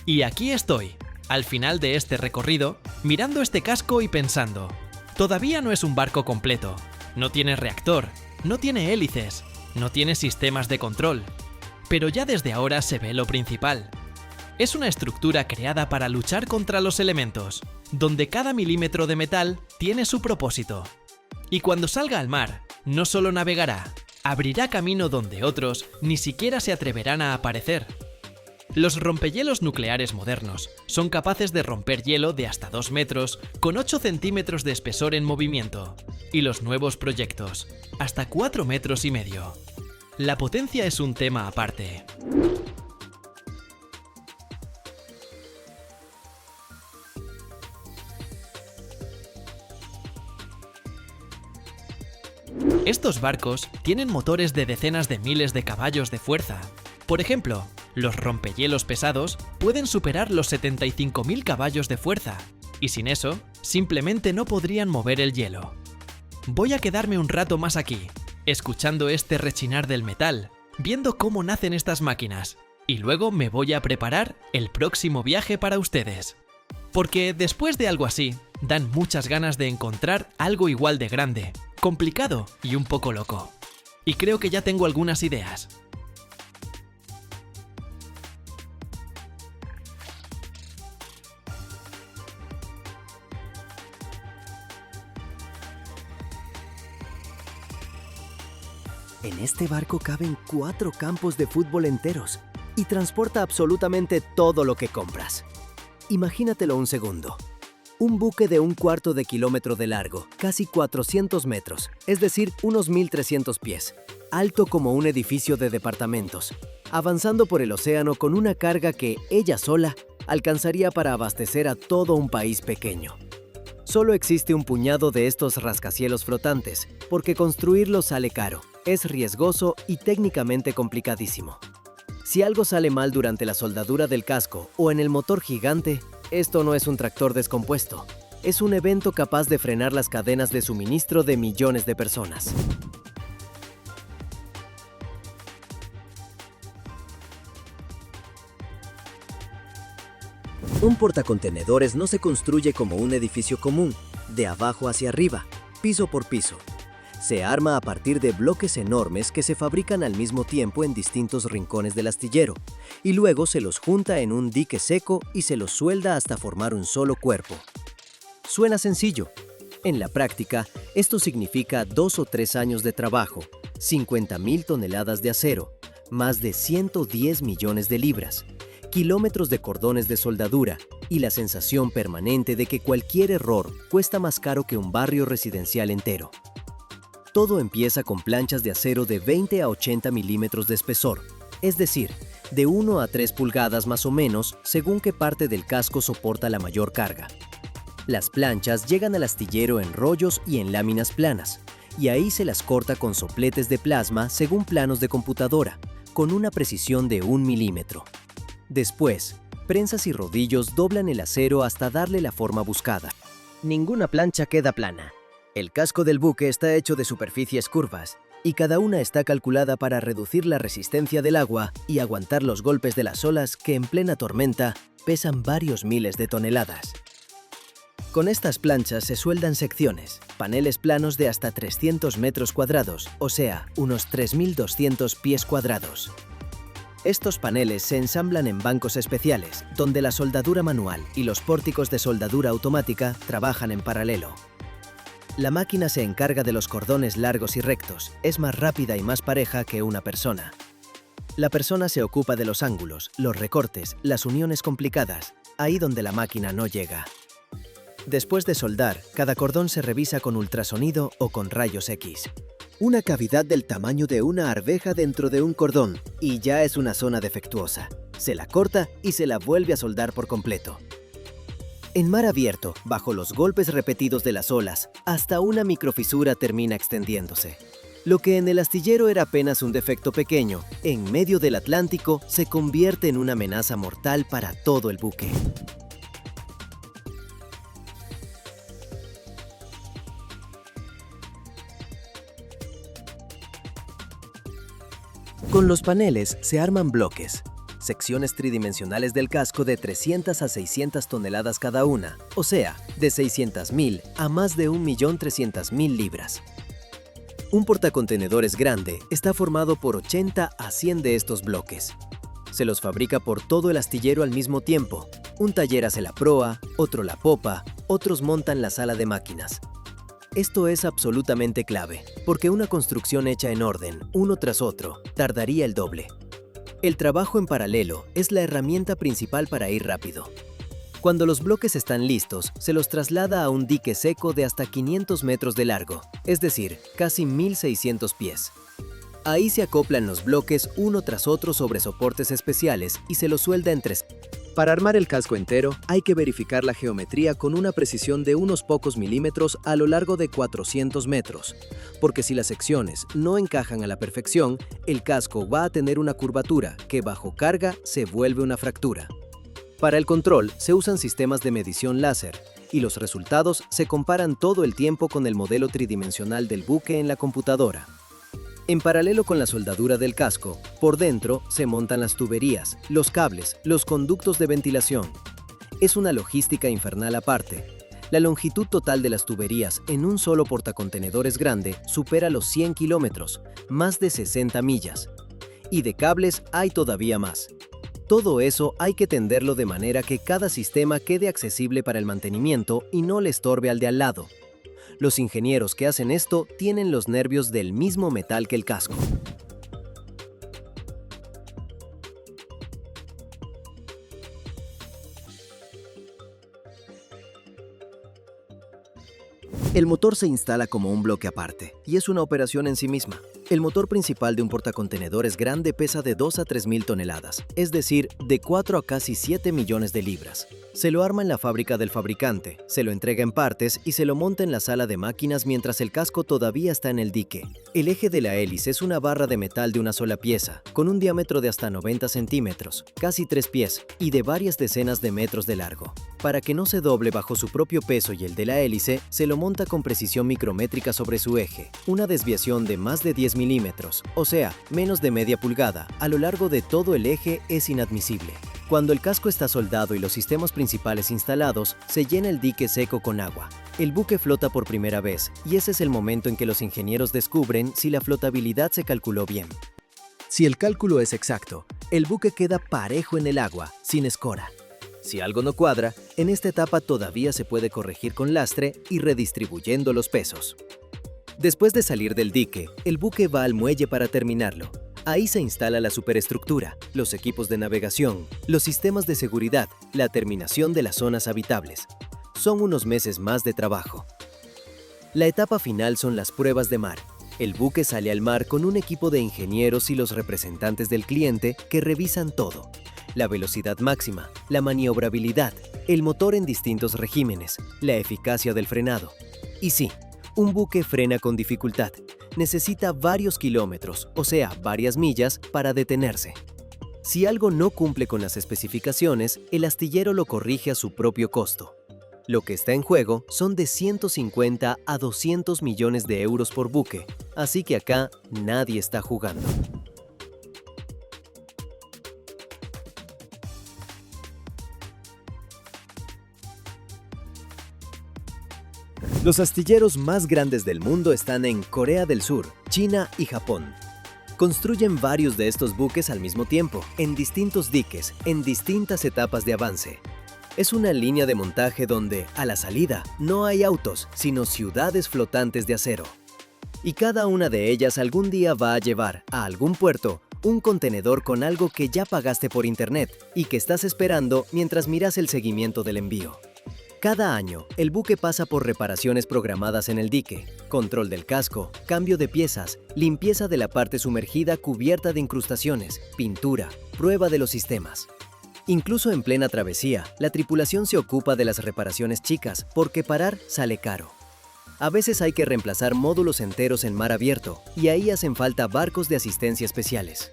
Y aquí estoy, al final de este recorrido, mirando este casco y pensando, todavía no es un barco completo, no tiene reactor, no tiene hélices, no tiene sistemas de control, pero ya desde ahora se ve lo principal. Es una estructura creada para luchar contra los elementos, donde cada milímetro de metal tiene su propósito. Y cuando salga al mar, no solo navegará, abrirá camino donde otros ni siquiera se atreverán a aparecer. Los rompehielos nucleares modernos son capaces de romper hielo de hasta 2 metros con 8 centímetros de espesor en movimiento, y los nuevos proyectos, hasta 4,5 metros. La potencia es un tema aparte. Estos barcos tienen motores de decenas de miles de caballos de fuerza. Por ejemplo, los rompehielos pesados pueden superar los 75.000 caballos de fuerza, y sin eso, simplemente no podrían mover el hielo. Voy a quedarme un rato más aquí, escuchando este rechinar del metal, viendo cómo nacen estas máquinas, y luego me voy a preparar el próximo viaje para ustedes. Porque después de algo así, dan muchas ganas de encontrar algo igual de grande, complicado y un poco loco. Y creo que ya tengo algunas ideas. En este barco caben 4 campos de fútbol enteros y transporta absolutamente todo lo que compras. Imagínatelo un segundo. Un buque de 1/4 de kilómetro de largo, casi 400 metros, es decir, unos 1.300 pies, alto como un edificio de departamentos, avanzando por el océano con una carga que, ella sola, alcanzaría para abastecer a todo un país pequeño. Solo existe un puñado de estos rascacielos flotantes, porque construirlos sale caro, es riesgoso y técnicamente complicadísimo. Si algo sale mal durante la soldadura del casco o en el motor gigante, esto no es un tractor descompuesto. Es un evento capaz de frenar las cadenas de suministro de millones de personas. Un portacontenedores no se construye como un edificio común, de abajo hacia arriba, piso por piso. Se arma a partir de bloques enormes que se fabrican al mismo tiempo en distintos rincones del astillero, y luego se los junta en un dique seco y se los suelda hasta formar un solo cuerpo. Suena sencillo. En la práctica, esto significa 2 o 3 años de trabajo, 50.000 toneladas de acero, más de 110 millones de libras, kilómetros de cordones de soldadura y la sensación permanente de que cualquier error cuesta más caro que un barrio residencial entero. Todo empieza con planchas de acero de 20 a 80 milímetros de espesor, es decir, de 1 a 3 pulgadas más o menos según qué parte del casco soporta la mayor carga. Las planchas llegan al astillero en rollos y en láminas planas, y ahí se las corta con sopletes de plasma según planos de computadora, con una precisión de 1 milímetro. Después, prensas y rodillos doblan el acero hasta darle la forma buscada. Ninguna plancha queda plana. El casco del buque está hecho de superficies curvas, y cada una está calculada para reducir la resistencia del agua y aguantar los golpes de las olas que en plena tormenta pesan varios miles de toneladas. Con estas planchas se sueldan secciones, paneles planos de hasta 300 metros cuadrados, o sea, unos 3.200 pies cuadrados. Estos paneles se ensamblan en bancos especiales, donde la soldadura manual y los pórticos de soldadura automática trabajan en paralelo. La máquina se encarga de los cordones largos y rectos, es más rápida y más pareja que una persona. La persona se ocupa de los ángulos, los recortes, las uniones complicadas, ahí donde la máquina no llega. Después de soldar, cada cordón se revisa con ultrasonido o con rayos X. Una cavidad del tamaño de una arveja dentro de un cordón, y ya es una zona defectuosa. Se la corta y se la vuelve a soldar por completo. En mar abierto, bajo los golpes repetidos de las olas, hasta una microfisura termina extendiéndose. Lo que en el astillero era apenas un defecto pequeño, en medio del Atlántico se convierte en una amenaza mortal para todo el buque. Con los paneles se arman bloques, secciones tridimensionales del casco de 300 a 600 toneladas cada una, o sea, de 600.000 a más de 1.300.000 libras. Un portacontenedores grande está formado por 80 a 100 de estos bloques. Se los fabrica por todo el astillero al mismo tiempo. Un taller hace la proa, otro la popa, otros montan la sala de máquinas. Esto es absolutamente clave, porque una construcción hecha en orden, uno tras otro, tardaría el doble. El trabajo en paralelo es la herramienta principal para ir rápido. Cuando los bloques están listos, se los traslada a un dique seco de hasta 500 metros de largo, es decir, casi 1.600 pies. Ahí se acoplan los bloques uno tras otro sobre soportes especiales y se los suelda en tres. Para armar el casco entero, hay que verificar la geometría con una precisión de unos pocos milímetros a lo largo de 400 metros, porque si las secciones no encajan a la perfección, el casco va a tener una curvatura que bajo carga se vuelve una fractura. Para el control se usan sistemas de medición láser, y los resultados se comparan todo el tiempo con el modelo tridimensional del buque en la computadora. En paralelo con la soldadura del casco, por dentro se montan las tuberías, los cables, los conductos de ventilación. Es una logística infernal aparte. La longitud total de las tuberías en un solo portacontenedores grande supera los 100 kilómetros, más de 60 millas. Y de cables hay todavía más. Todo eso hay que tenderlo de manera que cada sistema quede accesible para el mantenimiento y no le estorbe al de al lado. Los ingenieros que hacen esto tienen los nervios del mismo metal que el casco. El motor se instala como un bloque aparte y es una operación en sí misma. El motor principal de un portacontenedores grande pesa de 2 a 3.000 toneladas, es decir, de 4 a casi 7 millones de libras. Se lo arma en la fábrica del fabricante, se lo entrega en partes y se lo monta en la sala de máquinas mientras el casco todavía está en el dique. El eje de la hélice es una barra de metal de una sola pieza, con un diámetro de hasta 90 centímetros, casi 3 pies, y de varias decenas de metros de largo. Para que no se doble bajo su propio peso y el de la hélice, se lo monta con precisión micrométrica sobre su eje, una desviación de más de 10 milímetros, o sea, menos de media pulgada, a lo largo de todo el eje es inadmisible. Cuando el casco está soldado y los sistemas principales instalados, se llena el dique seco con agua. El buque flota por primera vez, y ese es el momento en que los ingenieros descubren si la flotabilidad se calculó bien. Si el cálculo es exacto, el buque queda parejo en el agua, sin escora. Si algo no cuadra, en esta etapa todavía se puede corregir con lastre y redistribuyendo los pesos. Después de salir del dique, el buque va al muelle para terminarlo. Ahí se instala la superestructura, los equipos de navegación, los sistemas de seguridad, la terminación de las zonas habitables. Son unos meses más de trabajo. La etapa final son las pruebas de mar. El buque sale al mar con un equipo de ingenieros y los representantes del cliente que revisan todo. La velocidad máxima, la maniobrabilidad, el motor en distintos regímenes, la eficacia del frenado. Y sí, un buque frena con dificultad. Necesita varios kilómetros, o sea, varias millas, para detenerse. Si algo no cumple con las especificaciones, el astillero lo corrige a su propio costo. Lo que está en juego son de 150 a 200 millones de euros por buque, así que acá nadie está jugando. Los astilleros más grandes del mundo están en Corea del Sur, China y Japón. Construyen varios de estos buques al mismo tiempo, en distintos diques, en distintas etapas de avance. Es una línea de montaje donde, a la salida, no hay autos, sino ciudades flotantes de acero. Y cada una de ellas algún día va a llevar a algún puerto un contenedor con algo que ya pagaste por internet y que estás esperando mientras miras el seguimiento del envío. Cada año, el buque pasa por reparaciones programadas en el dique, control del casco, cambio de piezas, limpieza de la parte sumergida cubierta de incrustaciones, pintura, prueba de los sistemas. Incluso en plena travesía, la tripulación se ocupa de las reparaciones chicas porque parar sale caro. A veces hay que reemplazar módulos enteros en mar abierto y ahí hacen falta barcos de asistencia especiales.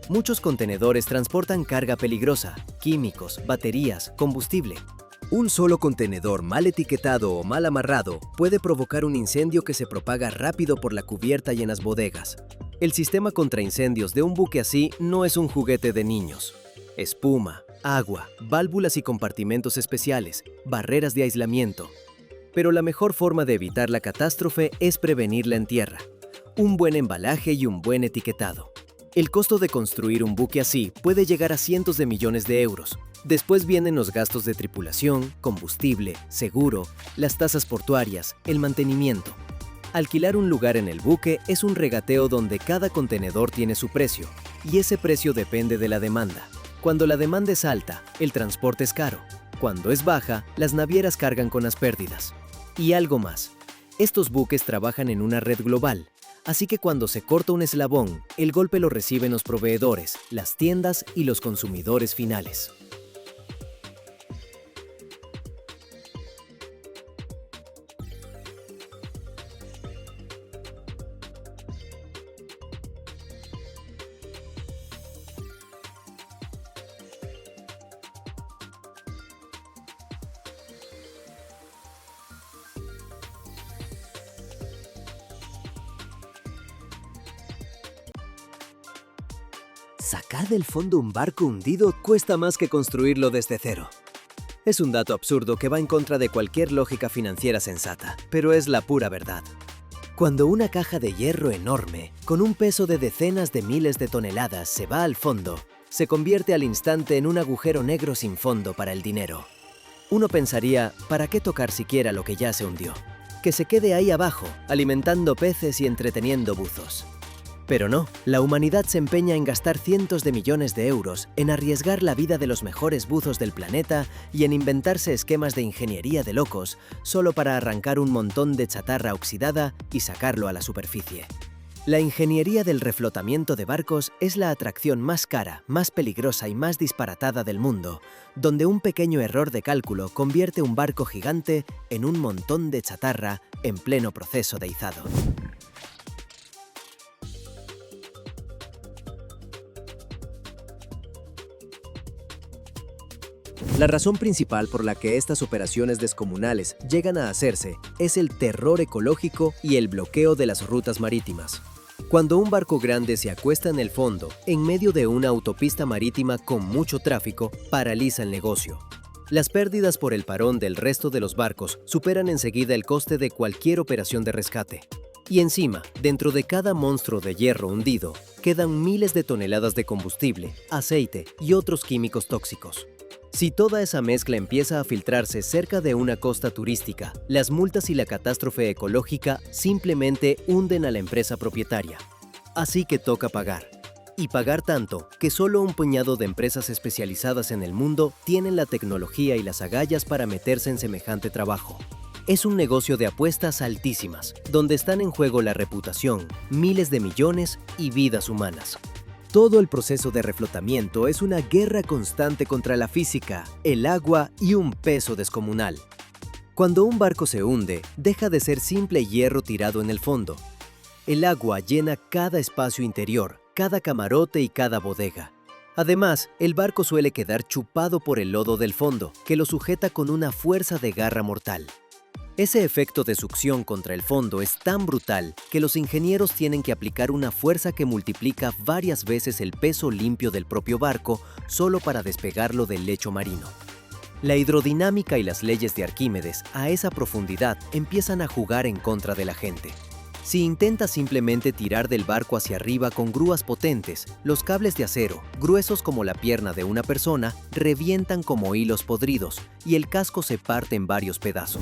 Muchos contenedores transportan carga peligrosa, químicos, baterías, combustible. Un solo contenedor mal etiquetado o mal amarrado puede provocar un incendio que se propaga rápido por la cubierta y en las bodegas. El sistema contra incendios de un buque así no es un juguete de niños. Espuma, agua, válvulas y compartimentos especiales, barreras de aislamiento. Pero la mejor forma de evitar la catástrofe es prevenirla en tierra. Un buen embalaje y un buen etiquetado. El costo de construir un buque así puede llegar a cientos de millones de euros. Después vienen los gastos de tripulación, combustible, seguro, las tasas portuarias, el mantenimiento. Alquilar un lugar en el buque es un regateo donde cada contenedor tiene su precio, y ese precio depende de la demanda. Cuando la demanda es alta, el transporte es caro. Cuando es baja, las navieras cargan con las pérdidas. Y algo más. Estos buques trabajan en una red global, así que cuando se corta un eslabón, el golpe lo reciben los proveedores, las tiendas y los consumidores finales. Sacar del fondo un barco hundido cuesta más que construirlo desde cero. Es un dato absurdo que va en contra de cualquier lógica financiera sensata, pero es la pura verdad. Cuando una caja de hierro enorme, con un peso de decenas de miles de toneladas, se va al fondo, se convierte al instante en un agujero negro sin fondo para el dinero. Uno pensaría, ¿para qué tocar siquiera lo que ya se hundió? Que se quede ahí abajo, alimentando peces y entreteniendo buzos. Pero no, la humanidad se empeña en gastar cientos de millones de euros en arriesgar la vida de los mejores buzos del planeta y en inventarse esquemas de ingeniería de locos solo para arrancar un montón de chatarra oxidada y sacarlo a la superficie. La ingeniería del reflotamiento de barcos es la atracción más cara, más peligrosa y más disparatada del mundo, donde un pequeño error de cálculo convierte un barco gigante en un montón de chatarra en pleno proceso de izado. La razón principal por la que estas operaciones descomunales llegan a hacerse es el terror ecológico y el bloqueo de las rutas marítimas. Cuando un barco grande se acuesta en el fondo, en medio de una autopista marítima con mucho tráfico, paraliza el negocio. Las pérdidas por el parón del resto de los barcos superan enseguida el coste de cualquier operación de rescate. Y encima, dentro de cada monstruo de hierro hundido, quedan miles de toneladas de combustible, aceite y otros químicos tóxicos. Si toda esa mezcla empieza a filtrarse cerca de una costa turística, las multas y la catástrofe ecológica simplemente hunden a la empresa propietaria. Así que toca pagar. Y pagar tanto que solo un puñado de empresas especializadas en el mundo tienen la tecnología y las agallas para meterse en semejante trabajo. Es un negocio de apuestas altísimas, donde están en juego la reputación, miles de millones y vidas humanas. Todo el proceso de reflotamiento es una guerra constante contra la física, el agua y un peso descomunal. Cuando un barco se hunde, deja de ser simple hierro tirado en el fondo. El agua llena cada espacio interior, cada camarote y cada bodega. Además, el barco suele quedar chupado por el lodo del fondo, que lo sujeta con una fuerza de garra mortal. Ese efecto de succión contra el fondo es tan brutal que los ingenieros tienen que aplicar una fuerza que multiplica varias veces el peso limpio del propio barco solo para despegarlo del lecho marino. La hidrodinámica y las leyes de Arquímedes a esa profundidad empiezan a jugar en contra de la gente. Si intenta simplemente tirar del barco hacia arriba con grúas potentes, los cables de acero, gruesos como la pierna de una persona, revientan como hilos podridos y el casco se parte en varios pedazos.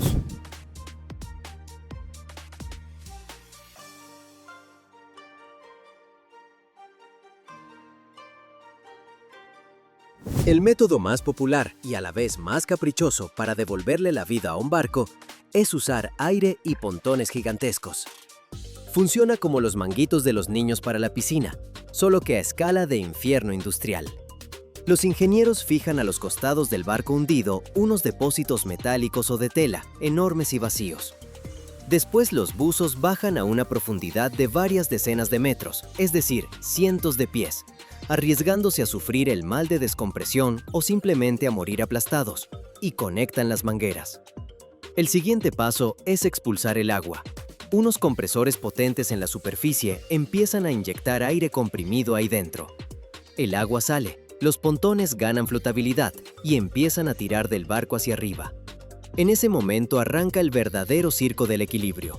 El método más popular y a la vez más caprichoso para devolverle la vida a un barco es usar aire y pontones gigantescos. Funciona como los manguitos de los niños para la piscina, solo que a escala de infierno industrial. Los ingenieros fijan a los costados del barco hundido unos depósitos metálicos o de tela, enormes y vacíos. Después los buzos bajan a una profundidad de varias decenas de metros, es decir, cientos de pies, arriesgándose a sufrir el mal de descompresión o simplemente a morir aplastados, y conectan las mangueras. El siguiente paso es expulsar el agua. Unos compresores potentes en la superficie empiezan a inyectar aire comprimido ahí dentro. El agua sale, los pontones ganan flotabilidad y empiezan a tirar del barco hacia arriba. En ese momento arranca el verdadero circo del equilibrio.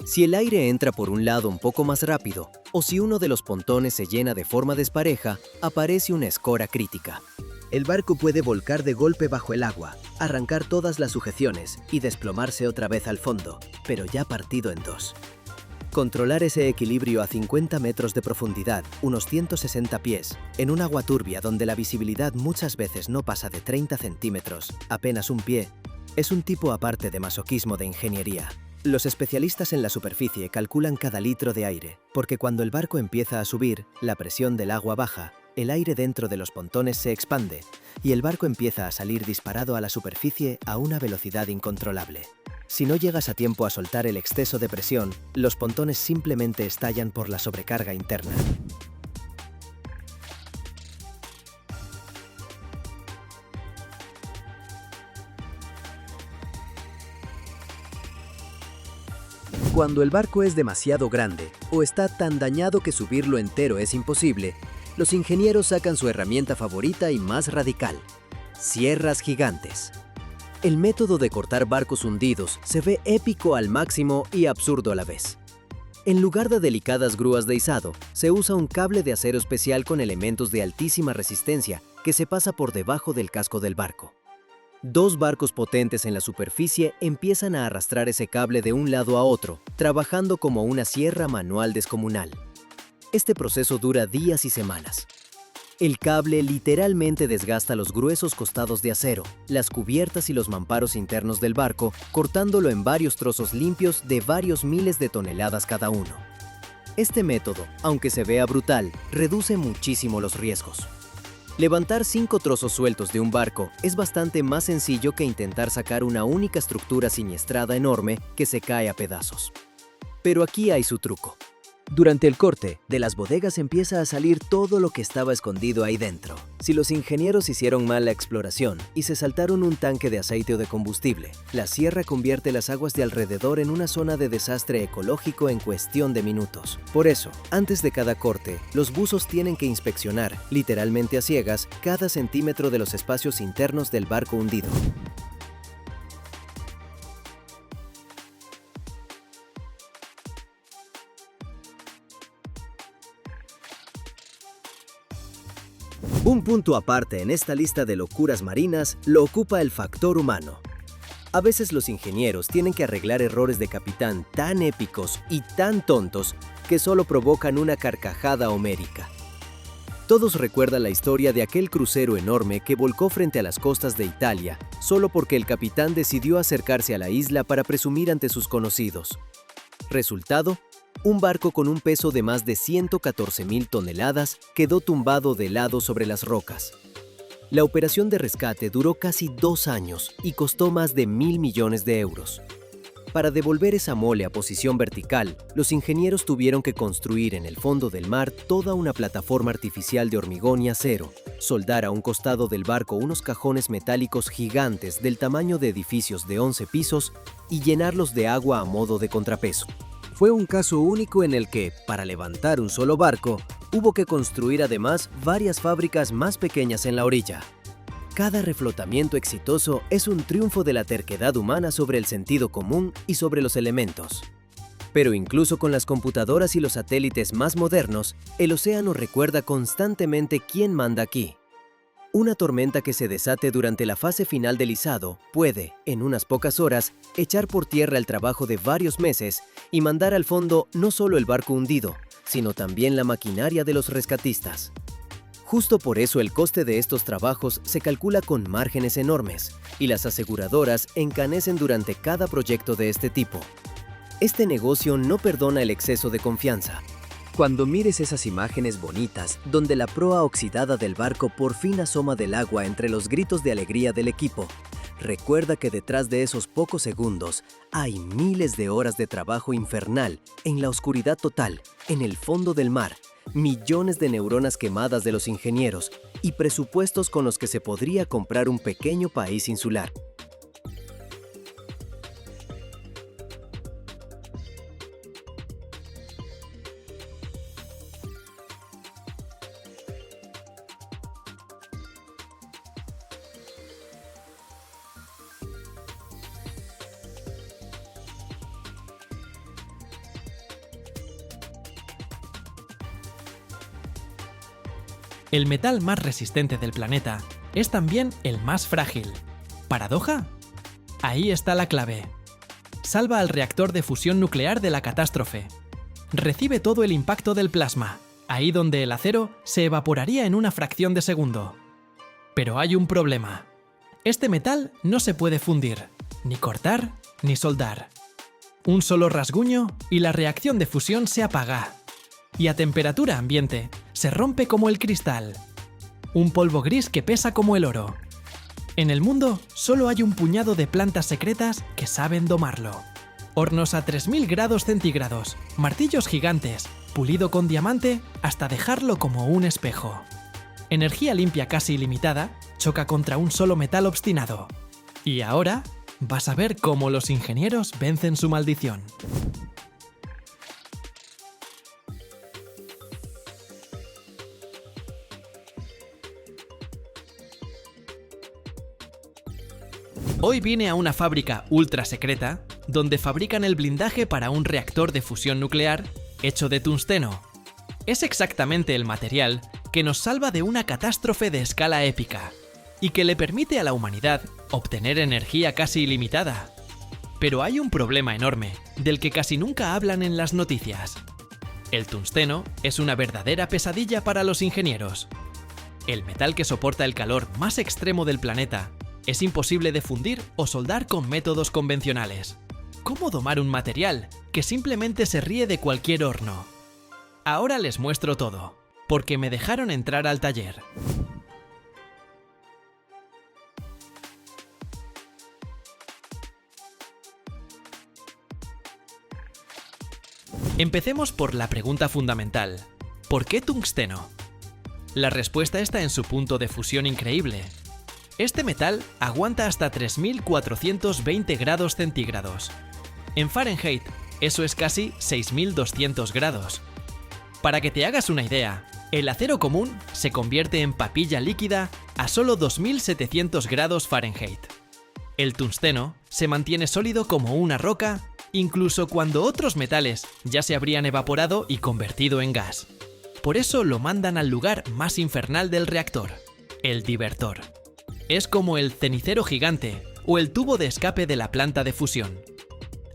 Si el aire entra por un lado un poco más rápido, o si uno de los pontones se llena de forma despareja, aparece una escora crítica. El barco puede volcar de golpe bajo el agua, arrancar todas las sujeciones y desplomarse otra vez al fondo, pero ya partido en dos. Controlar ese equilibrio a 50 metros de profundidad, unos 160 pies, en un agua turbia donde la visibilidad muchas veces no pasa de 30 centímetros, apenas un pie, es un tipo aparte de masoquismo de ingeniería. Los especialistas en la superficie calculan cada litro de aire, porque cuando el barco empieza a subir, la presión del agua baja, el aire dentro de los pontones se expande y el barco empieza a salir disparado a la superficie a una velocidad incontrolable. Si no llegas a tiempo a soltar el exceso de presión, los pontones simplemente estallan por la sobrecarga interna. Cuando el barco es demasiado grande o está tan dañado que subirlo entero es imposible, los ingenieros sacan su herramienta favorita y más radical: sierras gigantes. El método de cortar barcos hundidos se ve épico al máximo y absurdo a la vez. En lugar de delicadas grúas de izado, se usa un cable de acero especial con elementos de altísima resistencia que se pasa por debajo del casco del barco. Dos barcos potentes en la superficie empiezan a arrastrar ese cable de un lado a otro, trabajando como una sierra manual descomunal. Este proceso dura días y semanas. El cable literalmente desgasta los gruesos costados de acero, las cubiertas y los mamparos internos del barco, cortándolo en varios trozos limpios de varios miles de toneladas cada uno. Este método, aunque se vea brutal, reduce muchísimo los riesgos. Levantar 5 trozos sueltos de un barco es bastante más sencillo que intentar sacar una única estructura siniestrada enorme que se cae a pedazos. Pero aquí hay su truco. Durante el corte, de las bodegas empieza a salir todo lo que estaba escondido ahí dentro. Si los ingenieros hicieron mal la exploración y se saltaron un tanque de aceite o de combustible, la sierra convierte las aguas de alrededor en una zona de desastre ecológico en cuestión de minutos. Por eso, antes de cada corte, los buzos tienen que inspeccionar, literalmente a ciegas, cada centímetro de los espacios internos del barco hundido. Un punto aparte en esta lista de locuras marinas lo ocupa el factor humano. A veces los ingenieros tienen que arreglar errores de capitán tan épicos y tan tontos que solo provocan una carcajada homérica. Todos recuerdan la historia de aquel crucero enorme que volcó frente a las costas de Italia solo porque el capitán decidió acercarse a la isla para presumir ante sus conocidos. Resultado: un barco con un peso de más de 114.000 toneladas quedó tumbado de lado sobre las rocas. La operación de rescate duró casi 2 años y costó más de 1.000 millones de euros. Para devolver esa mole a posición vertical, los ingenieros tuvieron que construir en el fondo del mar toda una plataforma artificial de hormigón y acero, soldar a un costado del barco unos cajones metálicos gigantes del tamaño de edificios de 11 pisos y llenarlos de agua a modo de contrapeso. Fue un caso único en el que, para levantar un solo barco, hubo que construir además varias fábricas más pequeñas en la orilla. Cada reflotamiento exitoso es un triunfo de la terquedad humana sobre el sentido común y sobre los elementos. Pero incluso con las computadoras y los satélites más modernos, el océano recuerda constantemente quién manda aquí. Una tormenta que se desate durante la fase final del izado puede, en unas pocas horas, echar por tierra el trabajo de varios meses y mandar al fondo no solo el barco hundido, sino también la maquinaria de los rescatistas. Justo por eso el coste de estos trabajos se calcula con márgenes enormes, y las aseguradoras encanecen durante cada proyecto de este tipo. Este negocio no perdona el exceso de confianza. Cuando mires esas imágenes bonitas, donde la proa oxidada del barco por fin asoma del agua entre los gritos de alegría del equipo, recuerda que detrás de esos pocos segundos hay miles de horas de trabajo infernal, en la oscuridad total, en el fondo del mar, millones de neuronas quemadas de los ingenieros y presupuestos con los que se podría comprar un pequeño país insular. El metal más resistente del planeta es también el más frágil. ¿Paradoja? Ahí está la clave. Salva al reactor de fusión nuclear de la catástrofe. Recibe todo el impacto del plasma, ahí donde el acero se evaporaría en una fracción de segundo. Pero hay un problema. Este metal no se puede fundir, ni cortar, ni soldar. Un solo rasguño y la reacción de fusión se apaga. Y a temperatura ambiente se rompe como el cristal. Un polvo gris que pesa como el oro. En el mundo solo hay un puñado de plantas secretas que saben domarlo. Hornos a 3000 grados centígrados, martillos gigantes, pulido con diamante hasta dejarlo como un espejo. Energía limpia casi ilimitada, choca contra un solo metal obstinado. Y ahora vas a ver cómo los ingenieros vencen su maldición. Hoy vine a una fábrica ultra secreta donde fabrican el blindaje para un reactor de fusión nuclear hecho de tungsteno. Es exactamente el material que nos salva de una catástrofe de escala épica y que le permite a la humanidad obtener energía casi ilimitada. Pero hay un problema enorme del que casi nunca hablan en las noticias. El tungsteno es una verdadera pesadilla para los ingenieros. El metal que soporta el calor más extremo del planeta es imposible de fundir o soldar con métodos convencionales. ¿Cómo domar un material que simplemente se ríe de cualquier horno? Ahora les muestro todo, porque me dejaron entrar al taller. Empecemos por la pregunta fundamental. ¿Por qué tungsteno? La respuesta está en su punto de fusión increíble. Este metal aguanta hasta 3420 grados centígrados. En Fahrenheit, eso es casi 6200 grados. Para que te hagas una idea, el acero común se convierte en papilla líquida a solo 2700 grados Fahrenheit. El tungsteno se mantiene sólido como una roca, incluso cuando otros metales ya se habrían evaporado y convertido en gas. Por eso lo mandan al lugar más infernal del reactor, el divertor. Es como el cenicero gigante o el tubo de escape de la planta de fusión.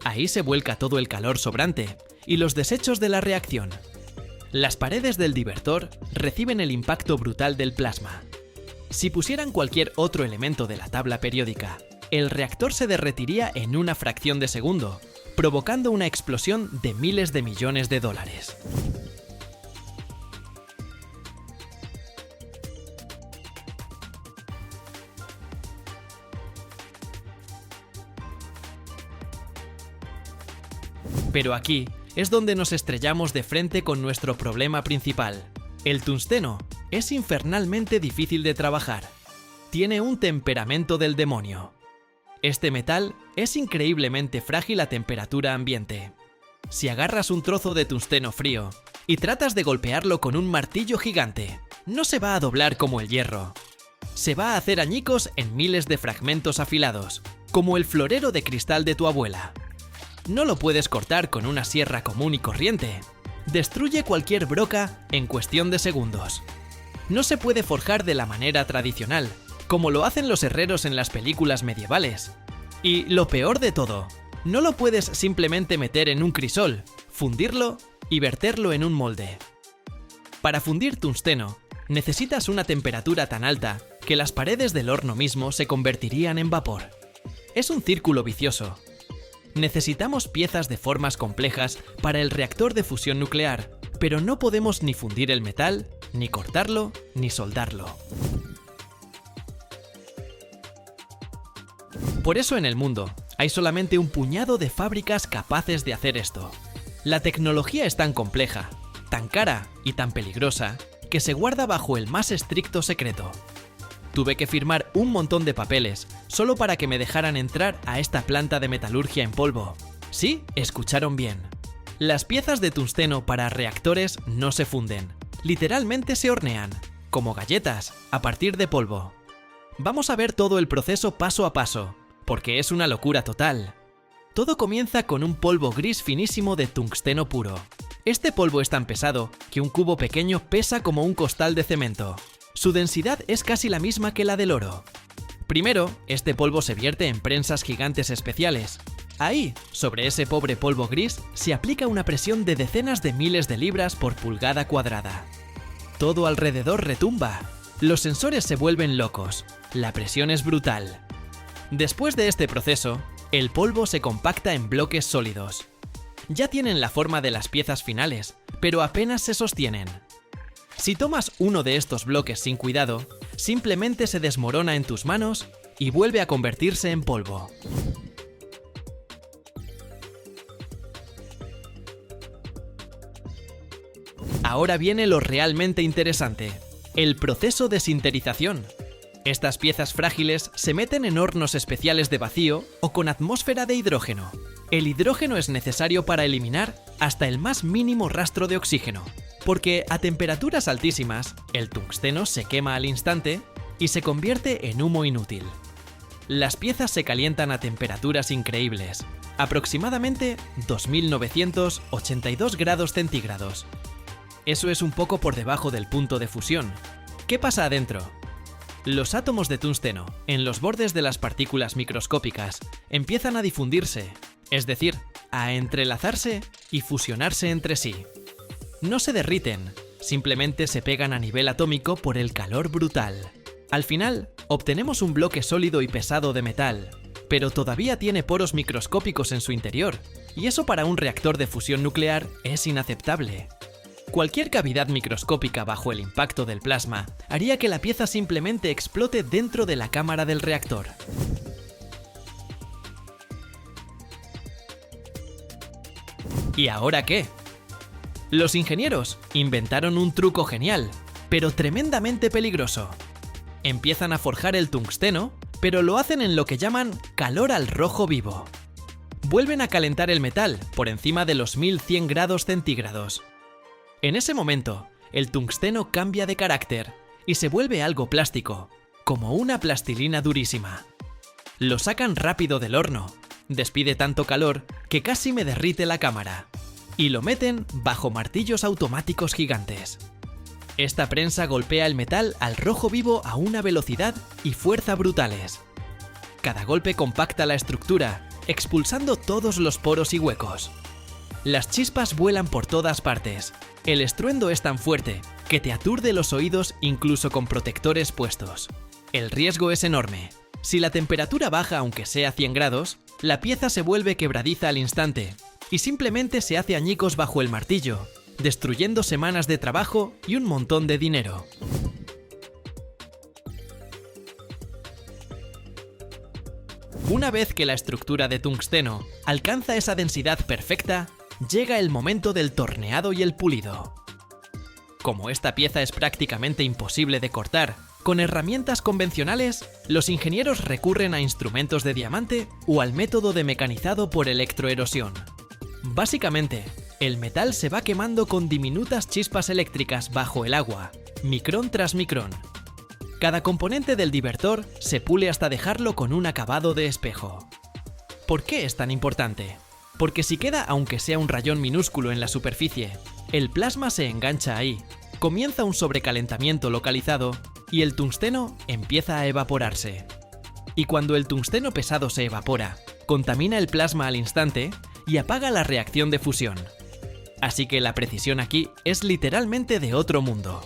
Ahí se vuelca todo el calor sobrante y los desechos de la reacción. Las paredes del divertor reciben el impacto brutal del plasma. Si pusieran cualquier otro elemento de la tabla periódica, el reactor se derretiría en una fracción de segundo, provocando una explosión de miles de millones de dólares. Pero aquí es donde nos estrellamos de frente con nuestro problema principal. El tungsteno es infernalmente difícil de trabajar. Tiene un temperamento del demonio. Este metal es increíblemente frágil a temperatura ambiente. Si agarras un trozo de tungsteno frío y tratas de golpearlo con un martillo gigante, no se va a doblar como el hierro. Se va a hacer añicos en miles de fragmentos afilados, como el florero de cristal de tu abuela. No lo puedes cortar con una sierra común y corriente. Destruye cualquier broca en cuestión de segundos. No se puede forjar de la manera tradicional, como lo hacen los herreros en las películas medievales. Y lo peor de todo, no lo puedes simplemente meter en un crisol, fundirlo y verterlo en un molde. Para fundir tungsteno, necesitas una temperatura tan alta que las paredes del horno mismo se convertirían en vapor. Es un círculo vicioso. Necesitamos piezas de formas complejas para el reactor de fusión nuclear, pero no podemos ni fundir el metal, ni cortarlo, ni soldarlo. Por eso en el mundo hay solamente un puñado de fábricas capaces de hacer esto. La tecnología es tan compleja, tan cara y tan peligrosa que se guarda bajo el más estricto secreto. Tuve que firmar un montón de papeles solo para que me dejaran entrar a esta planta de metalurgia en polvo. Sí, escucharon bien. Las piezas de tungsteno para reactores no se funden, literalmente se hornean, como galletas, a partir de polvo. Vamos a ver todo el proceso paso a paso, porque es una locura total. Todo comienza con un polvo gris finísimo de tungsteno puro. Este polvo es tan pesado que un cubo pequeño pesa como un costal de cemento. Su densidad es casi la misma que la del oro. Primero, este polvo se vierte en prensas gigantes especiales. Ahí, sobre ese pobre polvo gris, se aplica una presión de decenas de miles de libras por pulgada cuadrada. Todo alrededor retumba. Los sensores se vuelven locos. La presión es brutal. Después de este proceso, el polvo se compacta en bloques sólidos. Ya tienen la forma de las piezas finales, pero apenas se sostienen. Si tomas uno de estos bloques sin cuidado, simplemente se desmorona en tus manos y vuelve a convertirse en polvo. Ahora viene lo realmente interesante, el proceso de sinterización. Estas piezas frágiles se meten en hornos especiales de vacío o con atmósfera de hidrógeno. El hidrógeno es necesario para eliminar hasta el más mínimo rastro de oxígeno, porque a temperaturas altísimas, el tungsteno se quema al instante y se convierte en humo inútil. Las piezas se calientan a temperaturas increíbles, aproximadamente 2982 grados centígrados. Eso es un poco por debajo del punto de fusión. ¿Qué pasa adentro? Los átomos de tungsteno, en los bordes de las partículas microscópicas, empiezan a difundirse, es decir, a entrelazarse y fusionarse entre sí. No se derriten, simplemente se pegan a nivel atómico por el calor brutal. Al final, obtenemos un bloque sólido y pesado de metal, pero todavía tiene poros microscópicos en su interior, y eso para un reactor de fusión nuclear es inaceptable. Cualquier cavidad microscópica bajo el impacto del plasma haría que la pieza simplemente explote dentro de la cámara del reactor. ¿Y ahora qué? Los ingenieros inventaron un truco genial, pero tremendamente peligroso. Empiezan a forjar el tungsteno, pero lo hacen en lo que llaman calor al rojo vivo. Vuelven a calentar el metal por encima de los 1100 grados centígrados. En ese momento, el tungsteno cambia de carácter y se vuelve algo plástico, como una plastilina durísima. Lo sacan rápido del horno, despide tanto calor que casi me derrite la cámara, y lo meten bajo martillos automáticos gigantes. Esta prensa golpea el metal al rojo vivo a una velocidad y fuerza brutales. Cada golpe compacta la estructura, expulsando todos los poros y huecos. Las chispas vuelan por todas partes. El estruendo es tan fuerte que te aturde los oídos incluso con protectores puestos. El riesgo es enorme. Si la temperatura baja aunque sea 100 grados, la pieza se vuelve quebradiza al instante y simplemente se hace añicos bajo el martillo, destruyendo semanas de trabajo y un montón de dinero. Una vez que la estructura de tungsteno alcanza esa densidad perfecta, llega el momento del torneado y el pulido. Como esta pieza es prácticamente imposible de cortar, con herramientas convencionales, los ingenieros recurren a instrumentos de diamante o al método de mecanizado por electroerosión. Básicamente, el metal se va quemando con diminutas chispas eléctricas bajo el agua, micrón tras micrón. Cada componente del divertor se pule hasta dejarlo con un acabado de espejo. ¿Por qué es tan importante? Porque si queda aunque sea un rayón minúsculo en la superficie, el plasma se engancha ahí, comienza un sobrecalentamiento localizado y el tungsteno empieza a evaporarse. Y cuando el tungsteno pesado se evapora, contamina el plasma al instante y apaga la reacción de fusión. Así que la precisión aquí es literalmente de otro mundo.